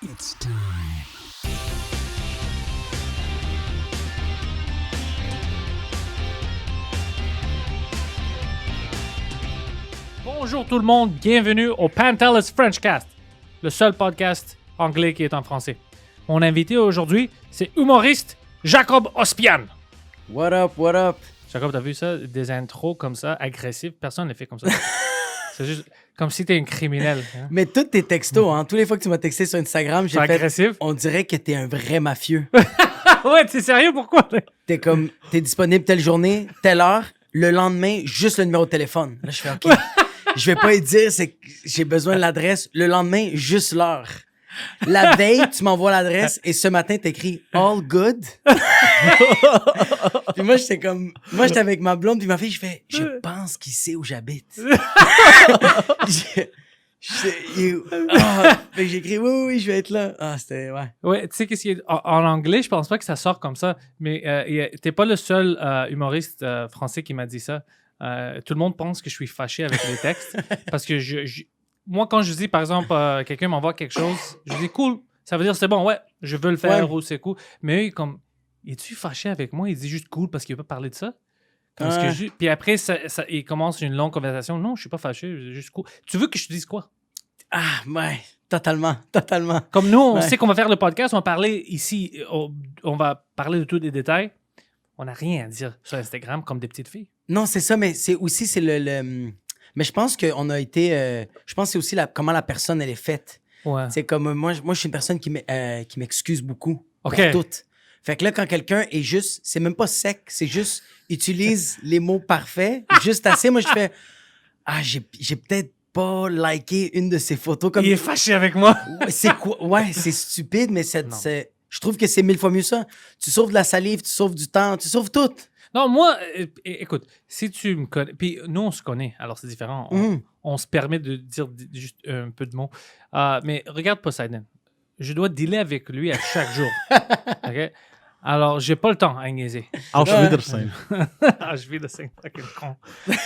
It's time. Bonjour tout le monde, bienvenue au Pantelis Frenchcast, le seul podcast anglais qui est en français. Mon invité aujourd'hui, c'est humoriste Jacob Ospian. What up, what up? Jacob, t'as vu ça? Des intros comme ça, agressifs, personne ne les fait comme ça. C'est juste comme si t'es un criminel. Hein? Mais tous tes textos, hein, tous les fois que tu m'as texté sur Instagram, j'ai C'est fait... agressif? On dirait que t'es un vrai mafieux. Ouais, t'es sérieux? Pourquoi? T'es comme, t'es disponible telle journée, telle heure, le lendemain, juste le numéro de téléphone. Là, je fais OK. Je vais pas lui dire, c'est que j'ai besoin de l'adresse. Le lendemain, juste l'heure. La veille, tu m'envoies l'adresse et ce matin, t'écris « All good ». Puis moi, j'étais avec ma blonde puis ma fille, je fais « Je pense qu'il sait où j'habite ». Fait que j'ai écrit oui, je vais être là. Ah, c'était, ouais. Ouais, tu sais qu'est-ce qui est... En anglais, je pense pas que ça sort comme ça, mais t'es pas le seul humoriste français qui m'a dit ça. Tout le monde pense que je suis fâché avec les textes parce que moi, quand je dis, par exemple, quelqu'un m'envoie quelque chose, je dis cool, ça veut dire c'est bon, ouais, je veux le faire ou c'est cool. Mais eux, comme, es-tu fâché avec moi? Il dit juste cool parce qu'il veut pas parler de ça. Parce que puis après, il commence une longue conversation. Non, je suis pas fâché, c'est juste cool. Tu veux que je te dise quoi? Ah, ouais, totalement. Comme nous, on sait qu'on va faire le podcast, on va parler ici, on va parler de tous les détails. On n'a rien à dire sur Instagram comme des petites filles. Non, c'est ça, mais c'est aussi, mais je pense qu'on a été... je pense que c'est aussi comment la personne, elle est faite. Ouais. C'est comme, moi, je suis une personne qui m'excuse beaucoup OK. pour tout. Fait que là, quand quelqu'un est juste... C'est même pas sec, c'est juste... Utilise les mots parfaits, juste assez. Moi, je fais... Ah, j'ai peut-être pas liké une de ces photos. Comme... Il est fâché avec moi. C'est quoi? Ouais, c'est stupide, mais je trouve que c'est 1000 fois mieux ça. Tu sauves de la salive, tu sauves du temps, tu sauves tout. Non, moi, écoute, si tu me connais, puis nous, on se connaît, alors c'est différent. On se permet de dire juste un peu de mots. Mais regarde Poseidon. Je dois dealer avec lui à chaque jour. OK? Alors, j'ai pas le temps à niaiser. Wiedersehen. Je vis de 5 fucking con.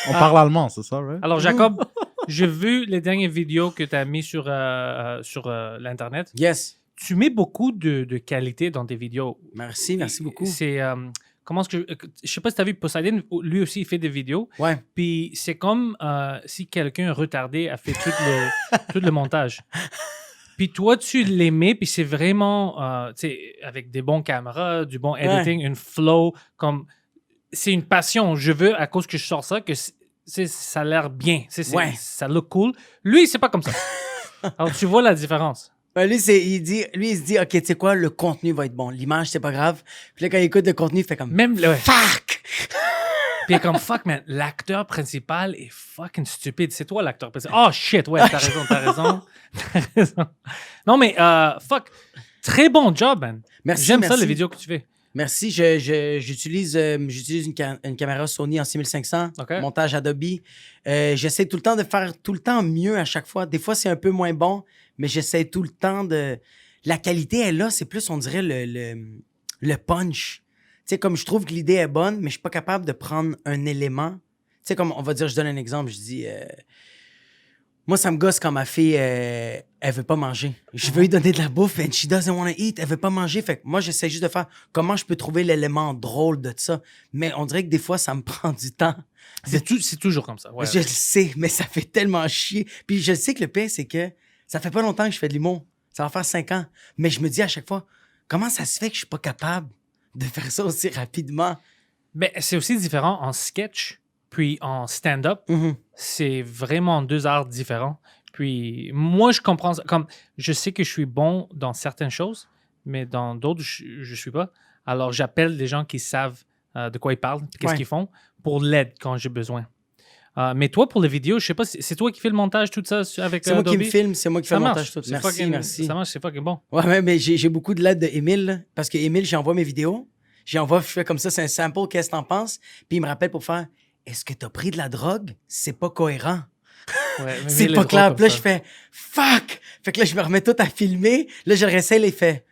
On parle allemand, c'est ça, right? Alors, Jacob, j'ai vu les dernières vidéos que tu as mises sur l'Internet. Yes. Tu mets beaucoup de qualité dans tes vidéos. Merci beaucoup. C'est... comment est-ce que... Je sais pas si tu as vu Poseidon, lui aussi, il fait des vidéos. Ouais. Puis c'est comme si quelqu'un retardé a fait tout le montage. Puis toi, tu les mets, puis c'est vraiment, tu sais, avec des bons caméras, du bon editing, une flow, comme... C'est une passion. Je veux, à cause que je sors ça, que ça a l'air bien. Ça look cool. Lui, c'est pas comme ça. Alors, tu vois la différence. Lui, il se dit, OK, tu sais quoi, le contenu va être bon. L'image, c'est pas grave. Puis là, quand il écoute le contenu, il fait comme... Même le... Fuck! Puis il est comme, fuck, man, l'acteur principal est fucking stupide. C'est toi l'acteur principal. Oh, shit, ouais, t'as raison. Non, mais, fuck, très bon job, man. Merci. J'aime ça, les vidéos que tu fais. Merci. J'utilise une caméra Sony en 6500, Okay. montage Adobe. J'essaie tout le temps de faire tout le temps mieux à chaque fois. Des fois, c'est un peu moins bon, mais j'essaie tout le temps de... La qualité est là, c'est plus, on dirait, le punch. Tu sais, comme je trouve que l'idée est bonne, mais je suis pas capable de prendre un élément. Tu sais, comme on va dire, je donne un exemple, je dis... Moi, ça me gosse quand ma fille, elle veut pas manger. Je veux lui donner de la bouffe and she doesn't want to eat. Elle veut pas manger. Fait que moi, j'essaie juste de faire comment je peux trouver l'élément drôle de ça. Mais on dirait que des fois, ça me prend du temps. C'est toujours comme ça. Ouais, Je le sais, mais ça fait tellement chier. Puis je sais que le pire, c'est que ça fait pas longtemps que je fais de l'humour. Ça va faire 5 ans. Mais je me dis à chaque fois, comment ça se fait que je suis pas capable de faire ça aussi rapidement? Mais c'est aussi différent en sketch, puis en stand-up. Mm-hmm. C'est vraiment 2 arts différents. Puis moi, je comprends ça. Comme, je sais que je suis bon dans certaines choses, mais dans d'autres, je suis pas. Alors, j'appelle des gens qui savent de quoi ils parlent, qu'est-ce qu'ils font, pour l'aide quand j'ai besoin. Mais toi, pour les vidéos, je sais pas, c'est toi qui fais le montage, tout ça avec C'est moi qui Adobe? me filme, c'est moi qui fais Ça le marche. montage. Tout. C'est Merci, fucking- merci. Ça marche, c'est fucking bon. Ouais, mais j'ai beaucoup de l'aide de Émile, là, parce que Émile, j'envoie mes vidéos, je fais comme ça, c'est un sample, qu'est-ce que t'en penses? Puis il me rappelle pour faire, est-ce que t'as pris de la drogue? C'est pas cohérent. Ouais, mais C'est il est pas drôle clair. comme Puis là, ça. je fais, fuck! Fait que là, je me remets tout à filmer. Là, je le réessaye, il fait,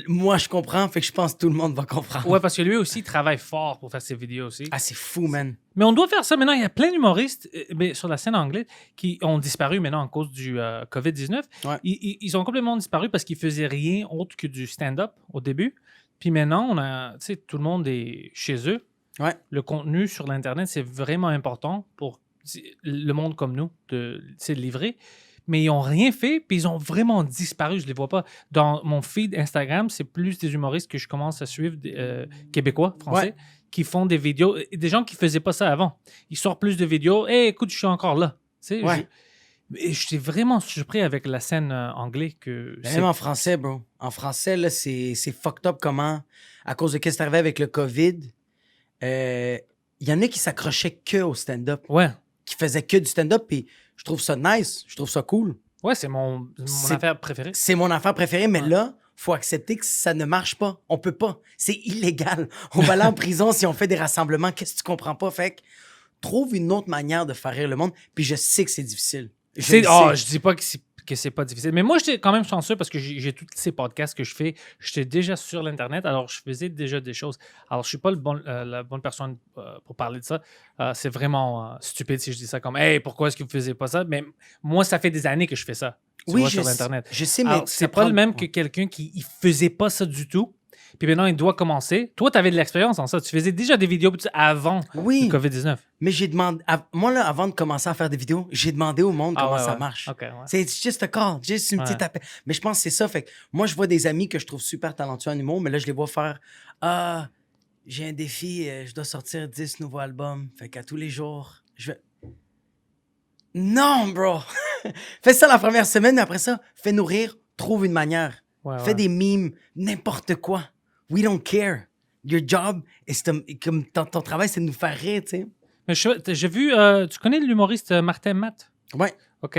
Moi, je comprends, fait que je pense que tout le monde va comprendre. Ouais, parce que lui aussi, il travaille fort pour faire ses vidéos aussi. Ah, c'est fou, man. Mais on doit faire ça maintenant. Il y a plein d'humoristes mais sur la scène anglaise qui ont disparu maintenant en cause du COVID-19. Ouais. Ils ont complètement disparu parce qu'ils faisaient rien autre que du stand-up au début. Puis maintenant, tout le monde est chez eux. Ouais. Le contenu sur l'Internet, c'est vraiment important pour le monde comme nous de livrer. Mais ils n'ont rien fait, puis ils ont vraiment disparu. Je ne les vois pas. Dans mon feed Instagram, c'est plus des humoristes que je commence à suivre, québécois, français, qui font des vidéos. Des gens qui ne faisaient pas ça avant. Ils sortent plus de vidéos. « Hey, écoute, je suis encore là. » Je suis vraiment surpris avec la scène anglaise que... Même en français, bro. En français, là, c'est fucked up comment, à cause de ce qui est arrivé avec le COVID, il y en a qui s'accrochaient que au stand-up. Ouais. Qui faisaient que du stand-up, puis je trouve ça nice, je trouve ça cool. Ouais, c'est mon affaire préférée. C'est mon affaire préférée, mais là, faut accepter que ça ne marche pas. On peut pas. C'est illégal. On va aller en prison si on fait des rassemblements. Qu'est-ce que tu comprends pas? Fait que trouve une autre manière de faire rire le monde, puis je sais que c'est difficile. Je dis pas que c'est pas difficile. Mais moi, j'étais quand même chanceux parce que j'ai tous ces podcasts que je fais. J'étais déjà sur l'Internet, alors je faisais déjà des choses. Alors, je suis pas la bonne personne pour parler de ça. C'est vraiment stupide si je dis ça comme « Hey, pourquoi est-ce que vous faisiez pas ça? » Mais moi, ça fait des années que je fais ça. Sur l'Internet. Je sais, mais... Alors, c'est pas le même que quelqu'un qui ne faisait pas ça du tout. Puis maintenant, il doit commencer. Toi, tu avais de l'expérience en ça. Tu faisais déjà des vidéos avant le COVID-19. Mais j'ai demandé... Moi, là, avant de commencer à faire des vidéos, j'ai demandé au monde comment ça marche. Okay, ouais. C'est just a call, juste une petite appel. Mais je pense que c'est ça. Fait que moi, je vois des amis que je trouve super talentueux en humour, mais là, je les vois faire « Ah, j'ai un défi, je dois sortir 10 nouveaux albums. Fait qu'à tous les jours, je vais... » Non, bro! Fais ça la première semaine, mais après ça, fais nourrir, trouve une manière. Fais des mimes, n'importe quoi. We don't care. Your job, comme ton travail, c'est de nous faire rire, tu sais. Mais j'ai vu, tu connais l'humoriste Martin Matt? Ouais. OK.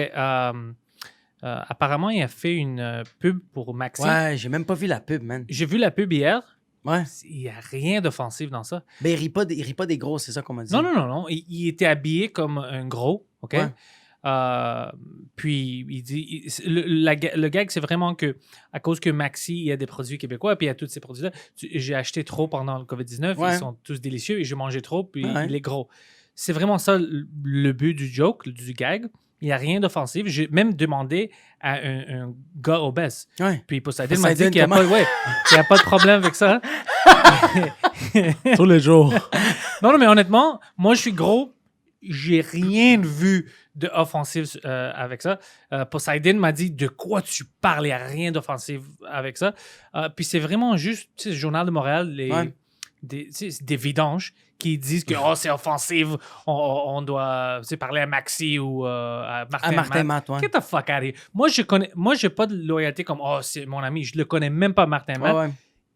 Apparemment, il a fait une pub pour Maxi. Ouais, j'ai même pas vu la pub, man. J'ai vu la pub hier. Ouais. Il n'y a rien d'offensif dans ça. Ben, il rit pas des gros, c'est ça qu'on m'a dit. Non. Il était habillé comme un gros, OK? Ouais. Puis il dit le gag, c'est vraiment que à cause que Maxi, il y a des produits québécois, puis il y a tous ces produits-là, j'ai acheté trop pendant le COVID-19, ils sont tous délicieux, et j'ai mangé trop, puis il est gros. C'est vraiment ça le but du joke, du gag. Il n'y a rien d'offensif. J'ai même demandé à un gars obèse. Ouais. Puis Poseidon m'a dit qu'il n'y a pas de problème avec ça. Tous les jours. Non, mais honnêtement, moi, je suis gros. J'ai rien vu d'offensif avec ça. Poseidon m'a dit de quoi tu parles. Il n'y a rien d'offensif avec ça. Puis c'est vraiment juste, tu sais, le Journal de Montréal, des vidanges qui disent que c'est offensif, on doit parler à Maxi ou à Martin Matt. Ouais. Get the fuck out of here. Moi, j'ai pas de loyauté comme c'est mon ami. Je le connais même pas, Martin Matt. Ouais.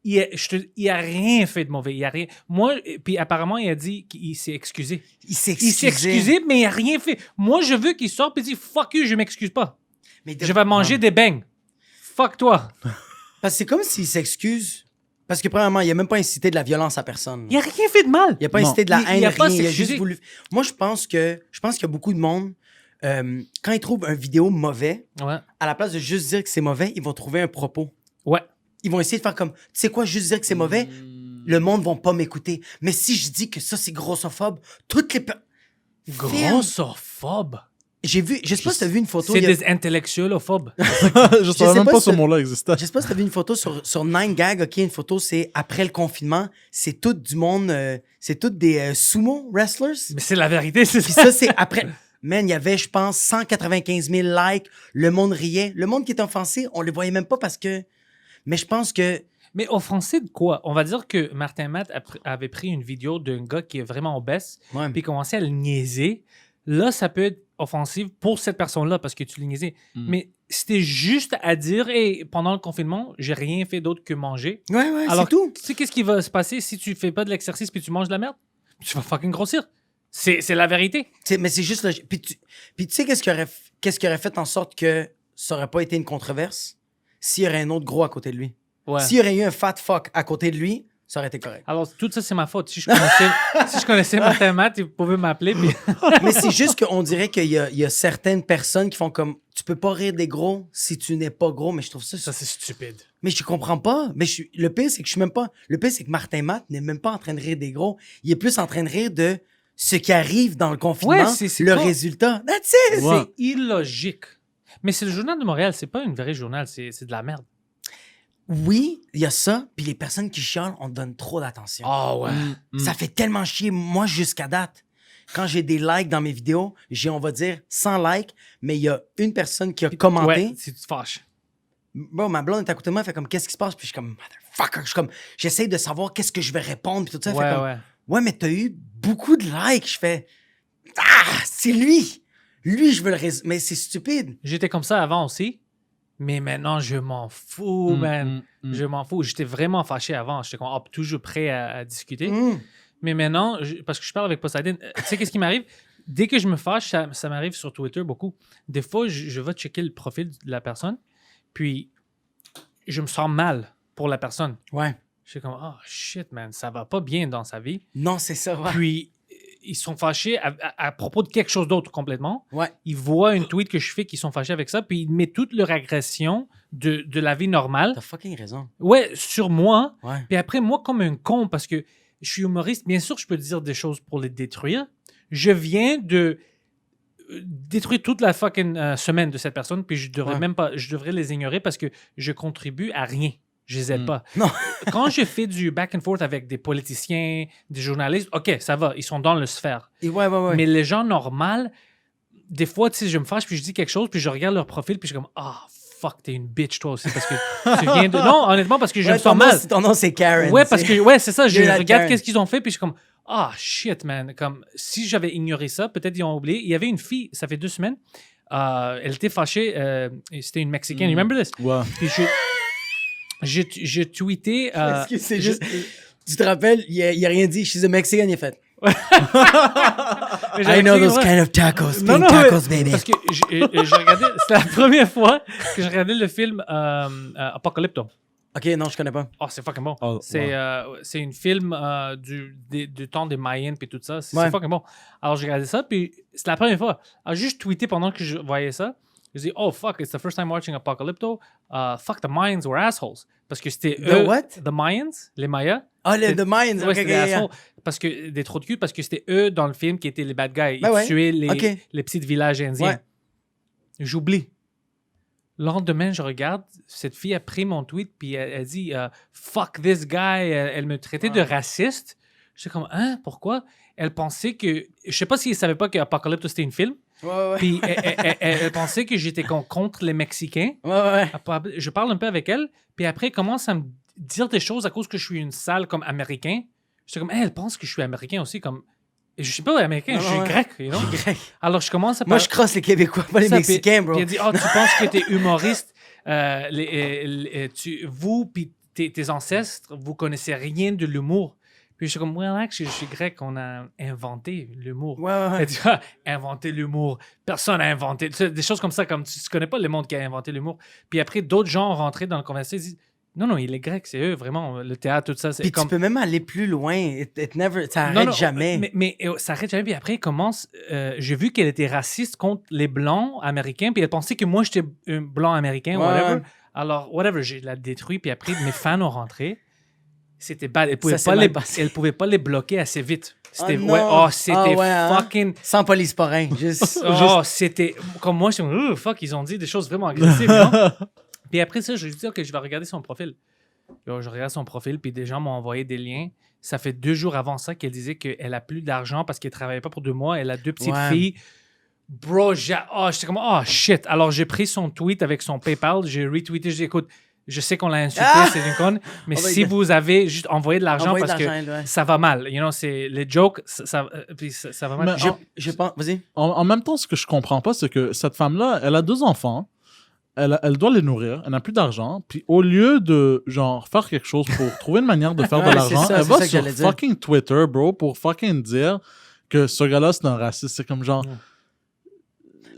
Il a rien fait de mauvais. Il a rien. Moi, puis apparemment, il a dit qu'il s'est excusé. Il s'est excusé, mais il a rien fait. Moi, je veux qu'il sorte et dise fuck you, je m'excuse pas. Je vais manger des beignes. Fuck toi. Parce que c'est comme s'il s'excuse. Parce que premièrement, il a même pas incité de la violence à personne. Il a rien fait de mal. Il a pas incité de la haine, il a pas rien. Il a s'excusé. juste voulu. Moi, je pense qu'il y a beaucoup de monde. Quand ils trouvent un vidéo mauvais, à la place de juste dire que c'est mauvais, ils vont trouver un propos. Ouais. Ils vont essayer de faire comme, tu sais quoi, juste dire que c'est mauvais, le monde va pas m'écouter. Mais si je dis que ça, c'est grossophobe, toutes les... Grossophobe? J'ai vu, je sais pas si t'as vu une photo... C'est des intellectuels-phobes. Je savais même pas ce mot-là existait. Je sais pas si t'as vu une photo sur 9gag, OK, une photo, c'est après le confinement, c'est tout du monde, c'est tout des sumo wrestlers. Mais c'est la vérité, c'est ça. Puis ça, c'est après... Man, il y avait, je pense, 195 000 likes, le monde riait. Le monde qui était offensé, on le voyait même pas parce que... Mais je pense que... Mais offensé de quoi? On va dire que Martin Matt avait pris une vidéo d'un gars qui est vraiment obèse, puis commençait à le niaiser. Là, ça peut être offensif pour cette personne-là parce que tu le niaisais. Mais c'était juste à dire, pendant le confinement, j'ai rien fait d'autre que manger. Ouais, alors, c'est tout. Tu sais qu'est-ce qui va se passer si tu fais pas de l'exercice puis tu manges de la merde? Tu vas fucking grossir. C'est la vérité. Mais c'est juste... Puis tu sais qu'est-ce qui aurait fait en sorte que ça aurait pas été une controverse? S'il y aurait un autre gros à côté de lui. Ouais. S'il y aurait eu un fat fuck à côté de lui, Ça aurait été correct. Alors, tout ça, c'est ma faute. Si je connaissais Martin Matt, vous pouvez m'appeler. Puis... Mais c'est juste qu'on dirait qu'il y a certaines personnes qui font comme tu peux pas rire des gros si tu n'es pas gros, mais je trouve ça. Ça, c'est stupide. Mais je comprends pas. Mais le pire, c'est que je suis même pas. Le pire, c'est que Martin Matt n'est même pas en train de rire des gros. Il est plus en train de rire de ce qui arrive dans le confinement, c'est le pas... résultat. That's it! Ouais. C'est illogique. Mais c'est le Journal de Montréal, c'est pas une vraie journal, c'est de la merde. Oui, il y a ça. Puis les personnes qui chialent, on donne trop d'attention. Ah ouais. Ça fait tellement chier. Moi, jusqu'à date, quand j'ai des likes dans mes vidéos, j'ai, on va dire, 100 likes, mais il y a une personne qui a commenté. Ouais, si tu te fâches. Bon, ma blonde est à côté de moi, elle fait comme, qu'est-ce qui se passe? Puis je suis comme, motherfucker. Je suis comme, j'essaie de savoir qu'est-ce que je vais répondre. Puis tout ça, elle fait comme, ouais, mais t'as eu beaucoup de likes. Je fais, c'est lui. Lui, je veux le résumer. Mais c'est stupide. J'étais comme ça avant aussi, mais maintenant, je m'en fous, man. Je m'en fous. J'étais vraiment fâché avant. J'étais comme, toujours prêt à discuter. Mais maintenant, parce que je parle avec Poseidon, tu sais qu'est-ce qui m'arrive? Dès que je me fâche, ça m'arrive sur Twitter beaucoup. Des fois, je vais checker le profil de la personne, puis je me sens mal pour la personne. Ouais. Je suis comme, oh shit, man, ça va pas bien dans sa vie. Non, c'est ça, ouais. Puis, ils sont fâchés à propos de quelque chose d'autre complètement. Ouais. Ils voient une tweet que je fais qu'ils sont fâchés avec ça, puis ils mettent toute leur agression de la vie normale. T'as fucking raison. Ouais, sur moi. Ouais. Puis après, moi, comme un con, parce que je suis humoriste, bien sûr, je peux dire des choses pour les détruire. Je viens de détruire toute la fucking semaine de cette personne, puis je devrais même pas, je devrais les ignorer parce que je contribue à rien. Je les aide pas. Non. Quand je fais du back and forth avec des politiciens, des journalistes, OK, ça va, ils sont dans le sphère. Et ouais. Mais les gens normaux, des fois, tu sais, je me fâche, puis je dis quelque chose, puis je regarde leur profil, puis je suis comme, fuck, t'es une bitch, toi aussi, parce que tu viens de... Non, honnêtement, parce que je me sens mal. Ton nom, c'est Karen. Ouais, parce que, c'est ça, je regarde Karen. qu'est-ce qu'ils ont fait, puis je suis comme, shit, man. Comme, si j'avais ignoré ça, peut-être ils ont oublié. Il y avait une fille, ça fait 2 semaines, elle était fâchée, c'était une Mexicaine, you remember this? Ouais. Puis j'ai tweeté... Est-ce que c'est juste... Tu te rappelles, il a rien dit. She's a Mexican, il a fait. I know those kind of tacos. Pink tacos, baby. Parce que j'ai regardé... C'était la première fois que j'ai regardé le film Apocalypto. OK, non, je connais pas. C'est fucking bon. Oh, c'est un film du temps des Mayens puis tout ça. C'est fucking bon. Alors, j'ai regardé ça, puis c'est la première fois. Alors, j'ai juste tweeté pendant que je voyais ça. Je dis, oh fuck, it's the first time watching Apocalypto. Fuck, the Mayans were assholes. Parce que c'était eux. What? The Mayans, les Mayas. The Mayans. Ouais, c'était des assholes. Parce que des trous de cul, parce que c'était eux dans le film qui étaient les bad guys. Ils tuaient les petits villages indiens. Ouais. J'oublie. Le lendemain, je regarde, cette fille a pris mon tweet, puis elle dit fuck this guy. Elle me traitait de raciste. J'étais comme, pourquoi? Elle pensait que. Je sais pas si elle savait pas qu'Apocalypto c'était un film. Ouais. Puis elle pensait que j'étais contre les Mexicains. Ouais. Je parle un peu avec elle, puis après, elle commence à me dire des choses à cause que je suis une sale comme américain. J'étais comme, elle pense que je suis américain aussi, comme. Je suis pas américain, je suis grec, you know? Je suis grec. Alors, je commence à Moi, je crosse les Québécois, pas les Mexicains, bro. Puis elle dit, tu penses que t'es humoriste, vous, puis tes ancêtres, vous connaissez rien de l'humour. Puis je suis comme, je suis grec, on a inventé l'humour. Ouais. Elle dit, inventer l'humour. Personne n'a inventé. Des choses comme ça, comme tu connais pas le monde qui a inventé l'humour. Puis après, d'autres gens ont rentré dans le conversation, ils disent, non, il est grec, c'est eux, vraiment, le théâtre, tout ça. Puis tu peux même aller plus loin. Ça arrête jamais. Mais ça arrête jamais. Puis après, elle commence. J'ai vu qu'elle était raciste contre les Blancs américains. Puis elle pensait que moi, j'étais un Blanc américain, whatever. Alors, whatever, j'ai la détruit. Puis après, mes fans ont rentré. C'était bad. Elle pouvait pas les bloquer assez vite. C'était fucking... Sans polysporin. C'était... Comme moi, je suis fuck, ils ont dit des choses vraiment agressives, non? Puis après ça, je lui dis, OK, je vais regarder son profil. Je regarde son profil, puis des gens m'ont envoyé des liens. Ça fait 2 jours avant ça qu'elle disait qu'elle a plus d'argent parce qu'elle travaillait pas pour 2 mois. Elle a 2 petites filles. Bro, j'étais comme, shit. Alors, j'ai pris son tweet avec son PayPal. J'ai retweeté. Je dis, écoute, je sais qu'on l'a insulté, c'est une conne, mais si vous avez juste envoyé de l'argent parce que ça va mal. You know, c'est les jokes, ça va mal. Je pense... Vas-y. En même temps, ce que je comprends pas, c'est que cette femme-là, elle a 2 enfants. Elle doit les nourrir, elle n'a plus d'argent, puis au lieu de genre faire quelque chose pour trouver une manière de faire de l'argent, elle va sur fucking Twitter, bro, pour fucking dire que ce gars-là, c'est un raciste. C'est comme genre...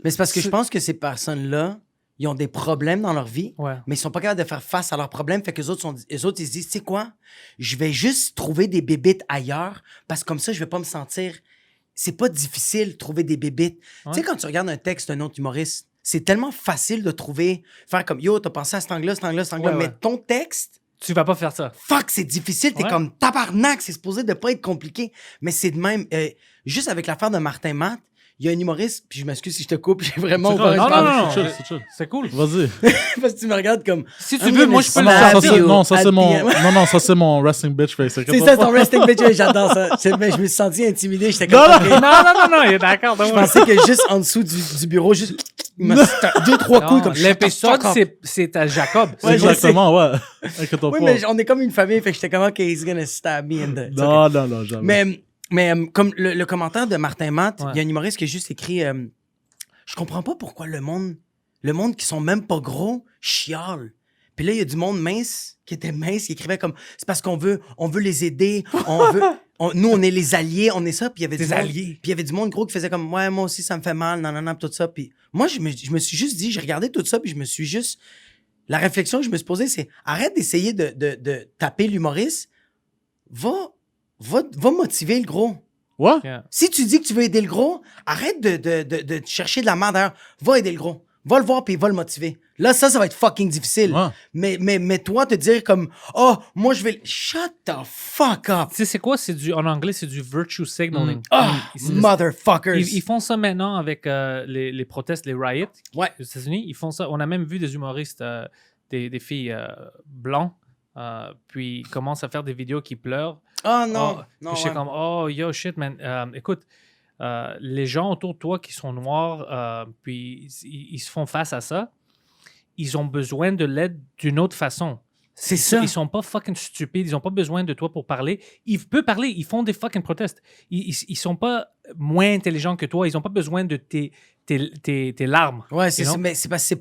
Mais c'est parce que je pense que ces personnes-là ils ont des problèmes dans leur vie, Ouais. mais ils sont pas capables de faire face à leurs problèmes. Fait que les autres, ils se disent, tu sais quoi? Je vais juste trouver des bébites ailleurs parce que comme ça, je vais pas me sentir... C'est pas difficile de trouver des bébites. Ouais. Tu sais, quand tu regardes un texte d'un autre humoriste, c'est tellement facile de trouver, faire comme, yo, t'as pensé à cet angle-là, Ouais, mais ouais. ton texte... Tu vas pas faire ça. Fuck, c'est difficile. T'es Ouais. comme tabarnak. C'est supposé de pas être compliqué. Mais c'est de même. Juste avec l'affaire de Martin Matt, il y a un humoriste, puis je m'excuse si je te coupe, j'ai vraiment C'est ouvert correct. une Non, porte. non, C'est non. chill, c'est chill. C'est cool. Vas-y. Parce que tu me regardes comme. Si tu veux, moi, je peux le Ah, faire. non, ça, c'est mon... Ouais. Non, ça, c'est mon resting bitch face. C'est ça, ton resting bitch. J'adore ça. Mais je me suis senti intimidé. J'étais comme. Non, ok. non, il est d'accord. Je pensais que juste en dessous du bureau, juste. Il m'a 2-3 couilles comme. L'épisode, c'est à Jacob. Ouais, Exactement, ouais. Inquiète-toi Oui, pas. mais on est comme une famille, fait que j'étais comme, OK, he's gonna stab me in the... Non, non, non, jamais. Mais comme le commentaire de Martin Matt, il Ouais. y a un humoriste qui a juste écrit je comprends pas pourquoi le monde qui sont même pas gros chiale. Puis là, il y a du monde mince qui était mince, qui écrivait comme c'est parce qu'on veut les aider, nous on est les alliés, on est ça. Puis il y avait Des du monde, alliés. puis il y avait du monde gros qui faisait comme ouais, moi aussi ça me fait mal, non, tout ça. Puis moi je me suis juste dit, j'ai regardé tout ça, puis je me suis juste la réflexion que je me suis posée, c'est arrête d'essayer de taper l'humoriste, va motiver le gros. Ouais? Yeah. Si tu dis que tu veux aider le gros, arrête de chercher de la merde ailleurs. Va aider le gros. Va le voir puis va le motiver. Là, ça va être fucking difficile. Ouais. Mais toi, te dire comme, oh, moi, je vais... Shut the fuck up. Tu sais, c'est quoi? En anglais, c'est du virtue signaling. Ah, motherfuckers. Ils font ça maintenant avec les protestes, les riots Ouais. aux États-Unis. Ils font ça. On a même vu des humoristes, des filles blancs, puis ils commencent à faire des vidéos qui pleurent. Oh non. Oh, non, puis j'étais ouais. comme, oh, yo, shit, man. Écoute, les gens autour de toi qui sont noirs, puis ils se font face à ça, ils ont besoin de l'aide d'une autre façon. C'est ça. Ils sont pas fucking stupides. Ils ont pas besoin de toi pour parler. Ils peuvent parler. Ils font des fucking protestes. Ils sont pas moins intelligents que toi. Ils ont pas besoin de tes larmes. Ouais, c'est You know? ça. Mais c'est parce que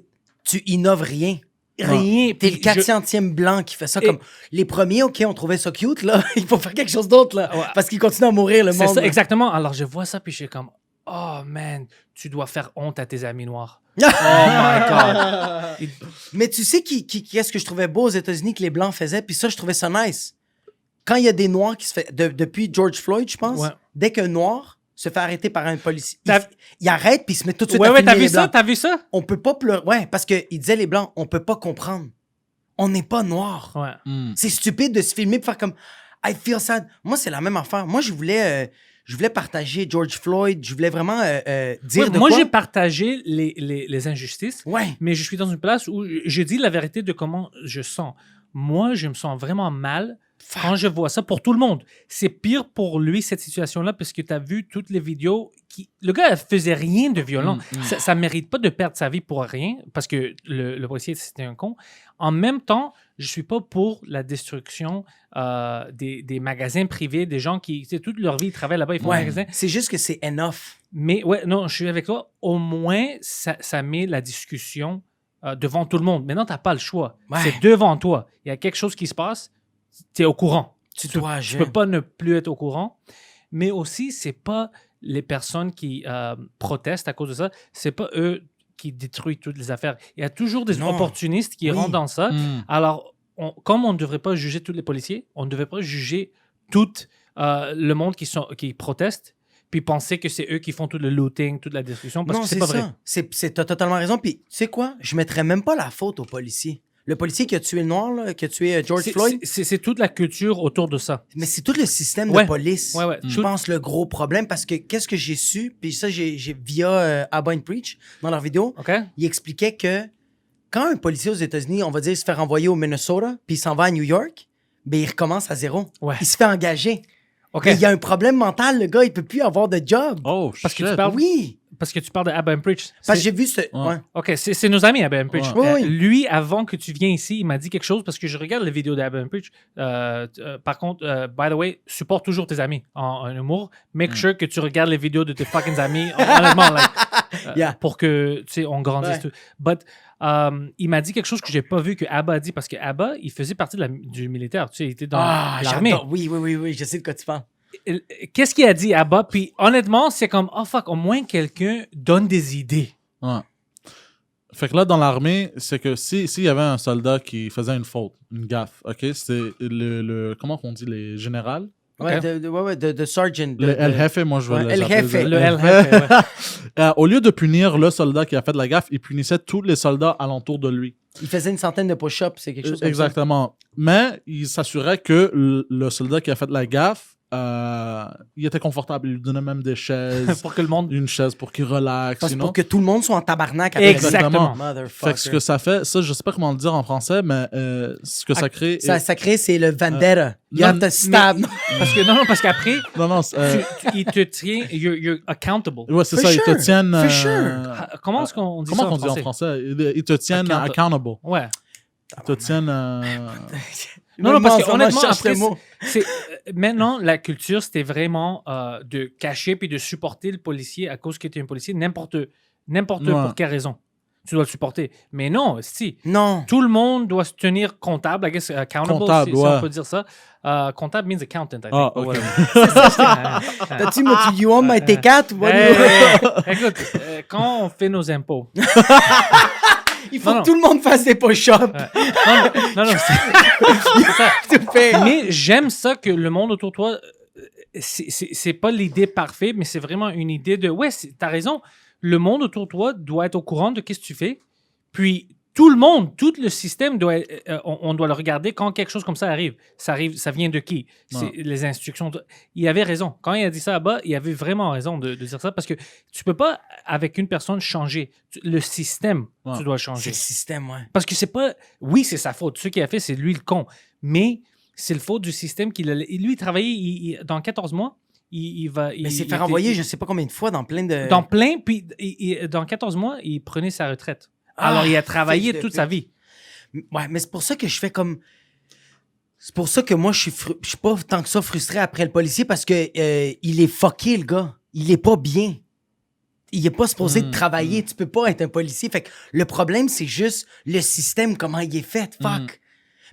tu innoves rien. Rien. T'es le 400e blanc qui fait ça comme les premiers, OK, on trouvait ça cute, là. Il faut faire quelque chose d'autre, là. Ouais. Parce qu'ils continuent à mourir, le C'est monde. ça, là. exactement. Alors, je vois ça, puis je suis comme, oh, man, tu dois faire honte à tes amis noirs. Oh, my God. Mais tu sais qu'est-ce que je trouvais beau aux États-Unis que les Blancs faisaient? Puis ça, je trouvais ça nice. Quand il y a des Noirs qui se fait... depuis George Floyd, je pense, Ouais. dès qu'un Noir se fait arrêter par un policier, T'as- il arrête puis il se met tout de suite Ouais, à ouais, filmer t'as vu les ça? Blancs. T'as vu ça? On peut pas pleurer. Ouais, parce qu'il disait les Blancs, on peut pas comprendre. On n'est pas Noirs. Ouais. C'est stupide de se filmer pour faire comme I feel sad. Moi, c'est la même affaire. Moi, je voulais partager George Floyd. Je voulais vraiment dire Ouais, de moi, quoi. j'ai partagé les injustices, Ouais. mais je suis dans une place où je dis la vérité de comment je sens. Moi, je me sens vraiment mal quand je vois ça pour tout le monde. C'est pire pour lui, cette situation-là, parce que tu as vu toutes les vidéos. Le gars, elle faisait rien de violent. Ça ne mérite pas de perdre sa vie pour rien, parce que le policier, c'était un con. En même temps, je suis pas pour la destruction des magasins privés, des gens qui, tu sais, toute leur vie, ils travaillent là-bas, ils font des Ouais. magasins. C'est juste que c'est enough. Mais ouais, non, je suis avec toi. Au moins, ça met la discussion devant tout le monde. Maintenant, tu n'as pas le choix. Ouais. C'est devant toi. Il y a quelque chose qui se passe, tu es au courant. Tu dois Tu agir. peux pas ne plus être au courant. Mais aussi, c'est pas les personnes qui protestent à cause de ça, c'est pas eux qui détruisent toutes les affaires. Il y a toujours des Non. opportunistes qui Oui. rentrent dans ça. Alors, comme on ne devrait pas juger tous les policiers, on ne devrait pas juger tout le monde qui proteste, puis penser que c'est eux qui font tout le looting, toute la destruction, parce Non, que c'est pas vrai. T'as totalement raison. Puis, tu sais quoi? Je mettrais même pas la faute au policier. Le policier qui a tué le noir, là, qui a tué George Floyd, C'est toute la culture autour de ça. mais c'est tout le système Ouais. de police. Ouais. Je pense le gros problème, parce que qu'est-ce que j'ai su, puis ça, j'ai via Abba and Preach, dans leur vidéo, OK? il expliquait que quand un policier aux États-Unis, on va dire, il se fait renvoyer au Minnesota, puis il s'en va à New York, ben il recommence à zéro. Ouais. Il se fait engager. OK. Mais il y a un problème mental, le gars, il peut plus avoir de job. Oh, Parce que shit. tu parles- Oui, Parce que tu parles de Abba and Preach. parce que j'ai vu ce... Ouais. OK, c'est nos amis, Abba and Preach. Ouais. Oui, oui. Lui, avant que tu viennes ici, il m'a dit quelque chose parce que je regarde les vidéos d'Abba and Preach. Par contre, by the way, supporte toujours tes amis en humour. Make sure que tu regardes les vidéos de tes fucking amis. Honnêtement, like, Yeah. pour que, tu sais, on grandisse Ouais. tout. But, il m'a dit quelque chose que j'ai pas vu que Abba a dit parce que Abba, il faisait partie du militaire. Tu sais, il était dans l'armée. j'adore. Oui, je sais de quoi tu parles. Qu'est-ce qu'il a dit Abba? Puis honnêtement, c'est comme, oh fuck, au moins quelqu'un donne des idées. Ouais. Fait que là, dans l'armée, c'est que s'il y avait un soldat qui faisait une faute, une gaffe, OK, c'est comment on dit, les générales? Ouais, de sergeant. Le El Jefe, moi, je veux El Jefe. Le El Jefe, ouais. Au lieu de punir le soldat qui a fait la gaffe, il punissait tous les soldats alentour de lui. Il faisait une centaine de push-ups, c'est quelque chose comme Exactement. Mais il s'assurait que le soldat qui a fait la gaffe, il était confortable. Il lui donnait même des chaises. Pour que le monde... Une chaise pour qu'il relaxe. ça. Pour que tout le monde soit en tabarnak. Après Exactement. Fait que ce que ça fait, ça, je sais pas comment le dire en français, mais ce que ça crée... Ça crée, c'est le vendetta. You have to stab. Parce qu'après, Non, il te tient... You're accountable. Ouais, c'est ça. Ils te tiennent... Comment est-ce qu'on dit comment ça on dit en français? Ils te tiennent accountable. Ouais. Ils te tiennent... Non, parce que honnêtement, après, maintenant, la culture, c'était vraiment de cacher puis de supporter le policier à cause que tu es un policier, n'importe pour quelle raison. Tu dois le supporter. Mais non, si. Non. Tout le monde doit se tenir comptable, I guess, accountable, comptable, si on peut dire ça. Comptable means accountant, I think. Ah, OK. T'as-tu you want my T4? Écoute, quand on fait nos impôts... Il faut que tout le monde fasse des push-ups. Non, c'est ça. Mais j'aime ça que le monde autour de toi, c'est pas l'idée parfaite, mais c'est vraiment une idée de, ouais, t'as raison, le monde autour de toi doit être au courant de ce que tu fais, puis tout le monde, tout le système, on doit le regarder quand quelque chose comme ça arrive. Ça vient de qui? C'est les instructions. Il avait raison. Quand il a dit ça là-bas, il avait vraiment raison de dire ça parce que tu peux pas, avec une personne, changer. Le système, tu dois le changer. C'est le système, ouais. Parce que c'est pas... Oui, c'est sa faute. Ce qu'il a fait, c'est lui le con. Mais c'est le faute du système qu'il a... Lui, il travaillait dans 14 mois. Mais c'est fait renvoyer je sais pas combien de fois dans plein de... Dans plein, puis dans 14 mois, il prenait sa retraite. Alors, il a travaillé toute sa vie. Ouais, mais c'est pour ça que je fais comme... C'est pour ça que moi, je suis pas tant que ça frustré après le policier parce que il est fucké, le gars. Il est pas bien. Il est pas supposé de travailler. Tu peux pas être un policier. Fait que le problème, c'est juste le système, comment il est fait. Fuck.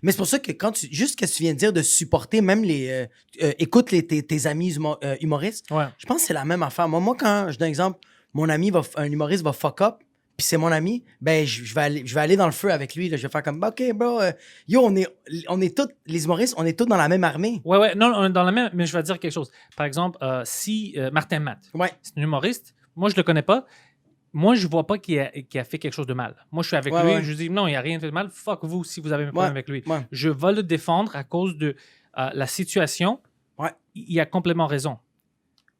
Mais c'est pour ça que juste ce que tu viens de dire, de supporter même les... écoute tes amis humoristes, je pense que c'est la même affaire. Moi, quand, je donne un exemple, un humoriste va fuck up, puis c'est mon ami, ben je vais aller dans le feu avec lui. Là. Je vais faire comme, OK, bro, on est tous, les humoristes, on est tous dans la même armée. Ouais, non, on est dans la même, mais je vais te dire quelque chose. Par exemple, si Martin Matt, c'est un humoriste, moi, je le connais pas, moi, je vois pas qu'il a fait quelque chose de mal. Moi, je suis avec lui, je dis, non, il a rien fait de mal, fuck vous si vous avez un problème avec lui. Ouais. Je vais le défendre à cause de la situation. Ouais. Il a complètement raison.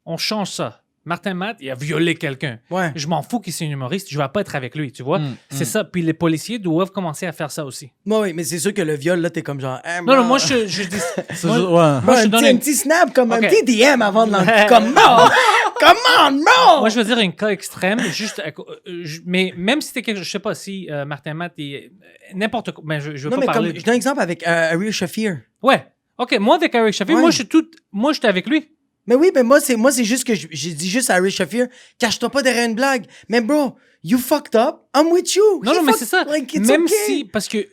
On change ça. Martin Matt, il a violé quelqu'un. Ouais. Je m'en fous qu'il soit un humoriste. Je ne vais pas être avec lui, tu vois. C'est ça. Puis les policiers doivent commencer à faire ça aussi. Oui, mais c'est sûr que le viol, là, t'es comme genre... non, moi, je dis... moi, je donne un petit snap, comme un petit DM avant de l'enlever. Comme, non! Come on, no! Moi, je veux dire un cas extrême. Mais même si c'était quelque chose... Je sais pas si Martin Matt est... N'importe quoi. Mais je veux pas parler... Je donne un exemple avec Ari Shafir. Ouais. OK, moi, avec Ari Shafir, moi, j'étais avec lui. Mais oui, mais moi, c'est juste que j'ai dit juste à Ari Shafir, cache-toi pas derrière une blague. Mais bro, you fucked up, I'm with you. Non, mais c'est ça. Même si, parce que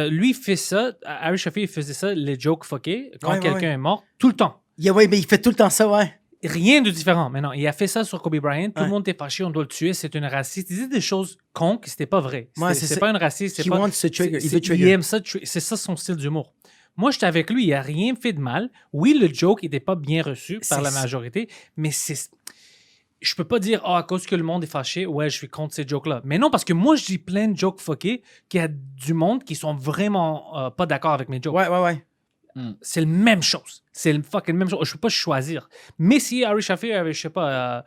lui fait ça, Ari Shafir faisait ça, les jokes fuckés, quand quelqu'un est mort, tout le temps. Mais il fait tout le temps ça, ouais. Rien de différent. Mais non, il a fait ça sur Kobe Bryant. Tout le monde était fâché, on doit le tuer, c'est une raciste. Il disait des choses cons que c'était pas vrai. C'est pas une raciste. He wants to trigger. Il aime ça, c'est ça son style d'humour. Moi, j'étais avec lui, il n'a rien fait de mal. Oui, le joke n'était pas bien reçu par la majorité, mais je peux pas dire, à cause que le monde est fâché, ouais, je suis contre ces jokes-là. Mais non, parce que moi, je dis plein de jokes fuckés qu'il y a du monde qui sont vraiment pas d'accord avec mes jokes. Ouais. C'est la même chose. C'est le fucking même chose. Je peux pas choisir. Mais si Ari Shafir avait, je sais pas...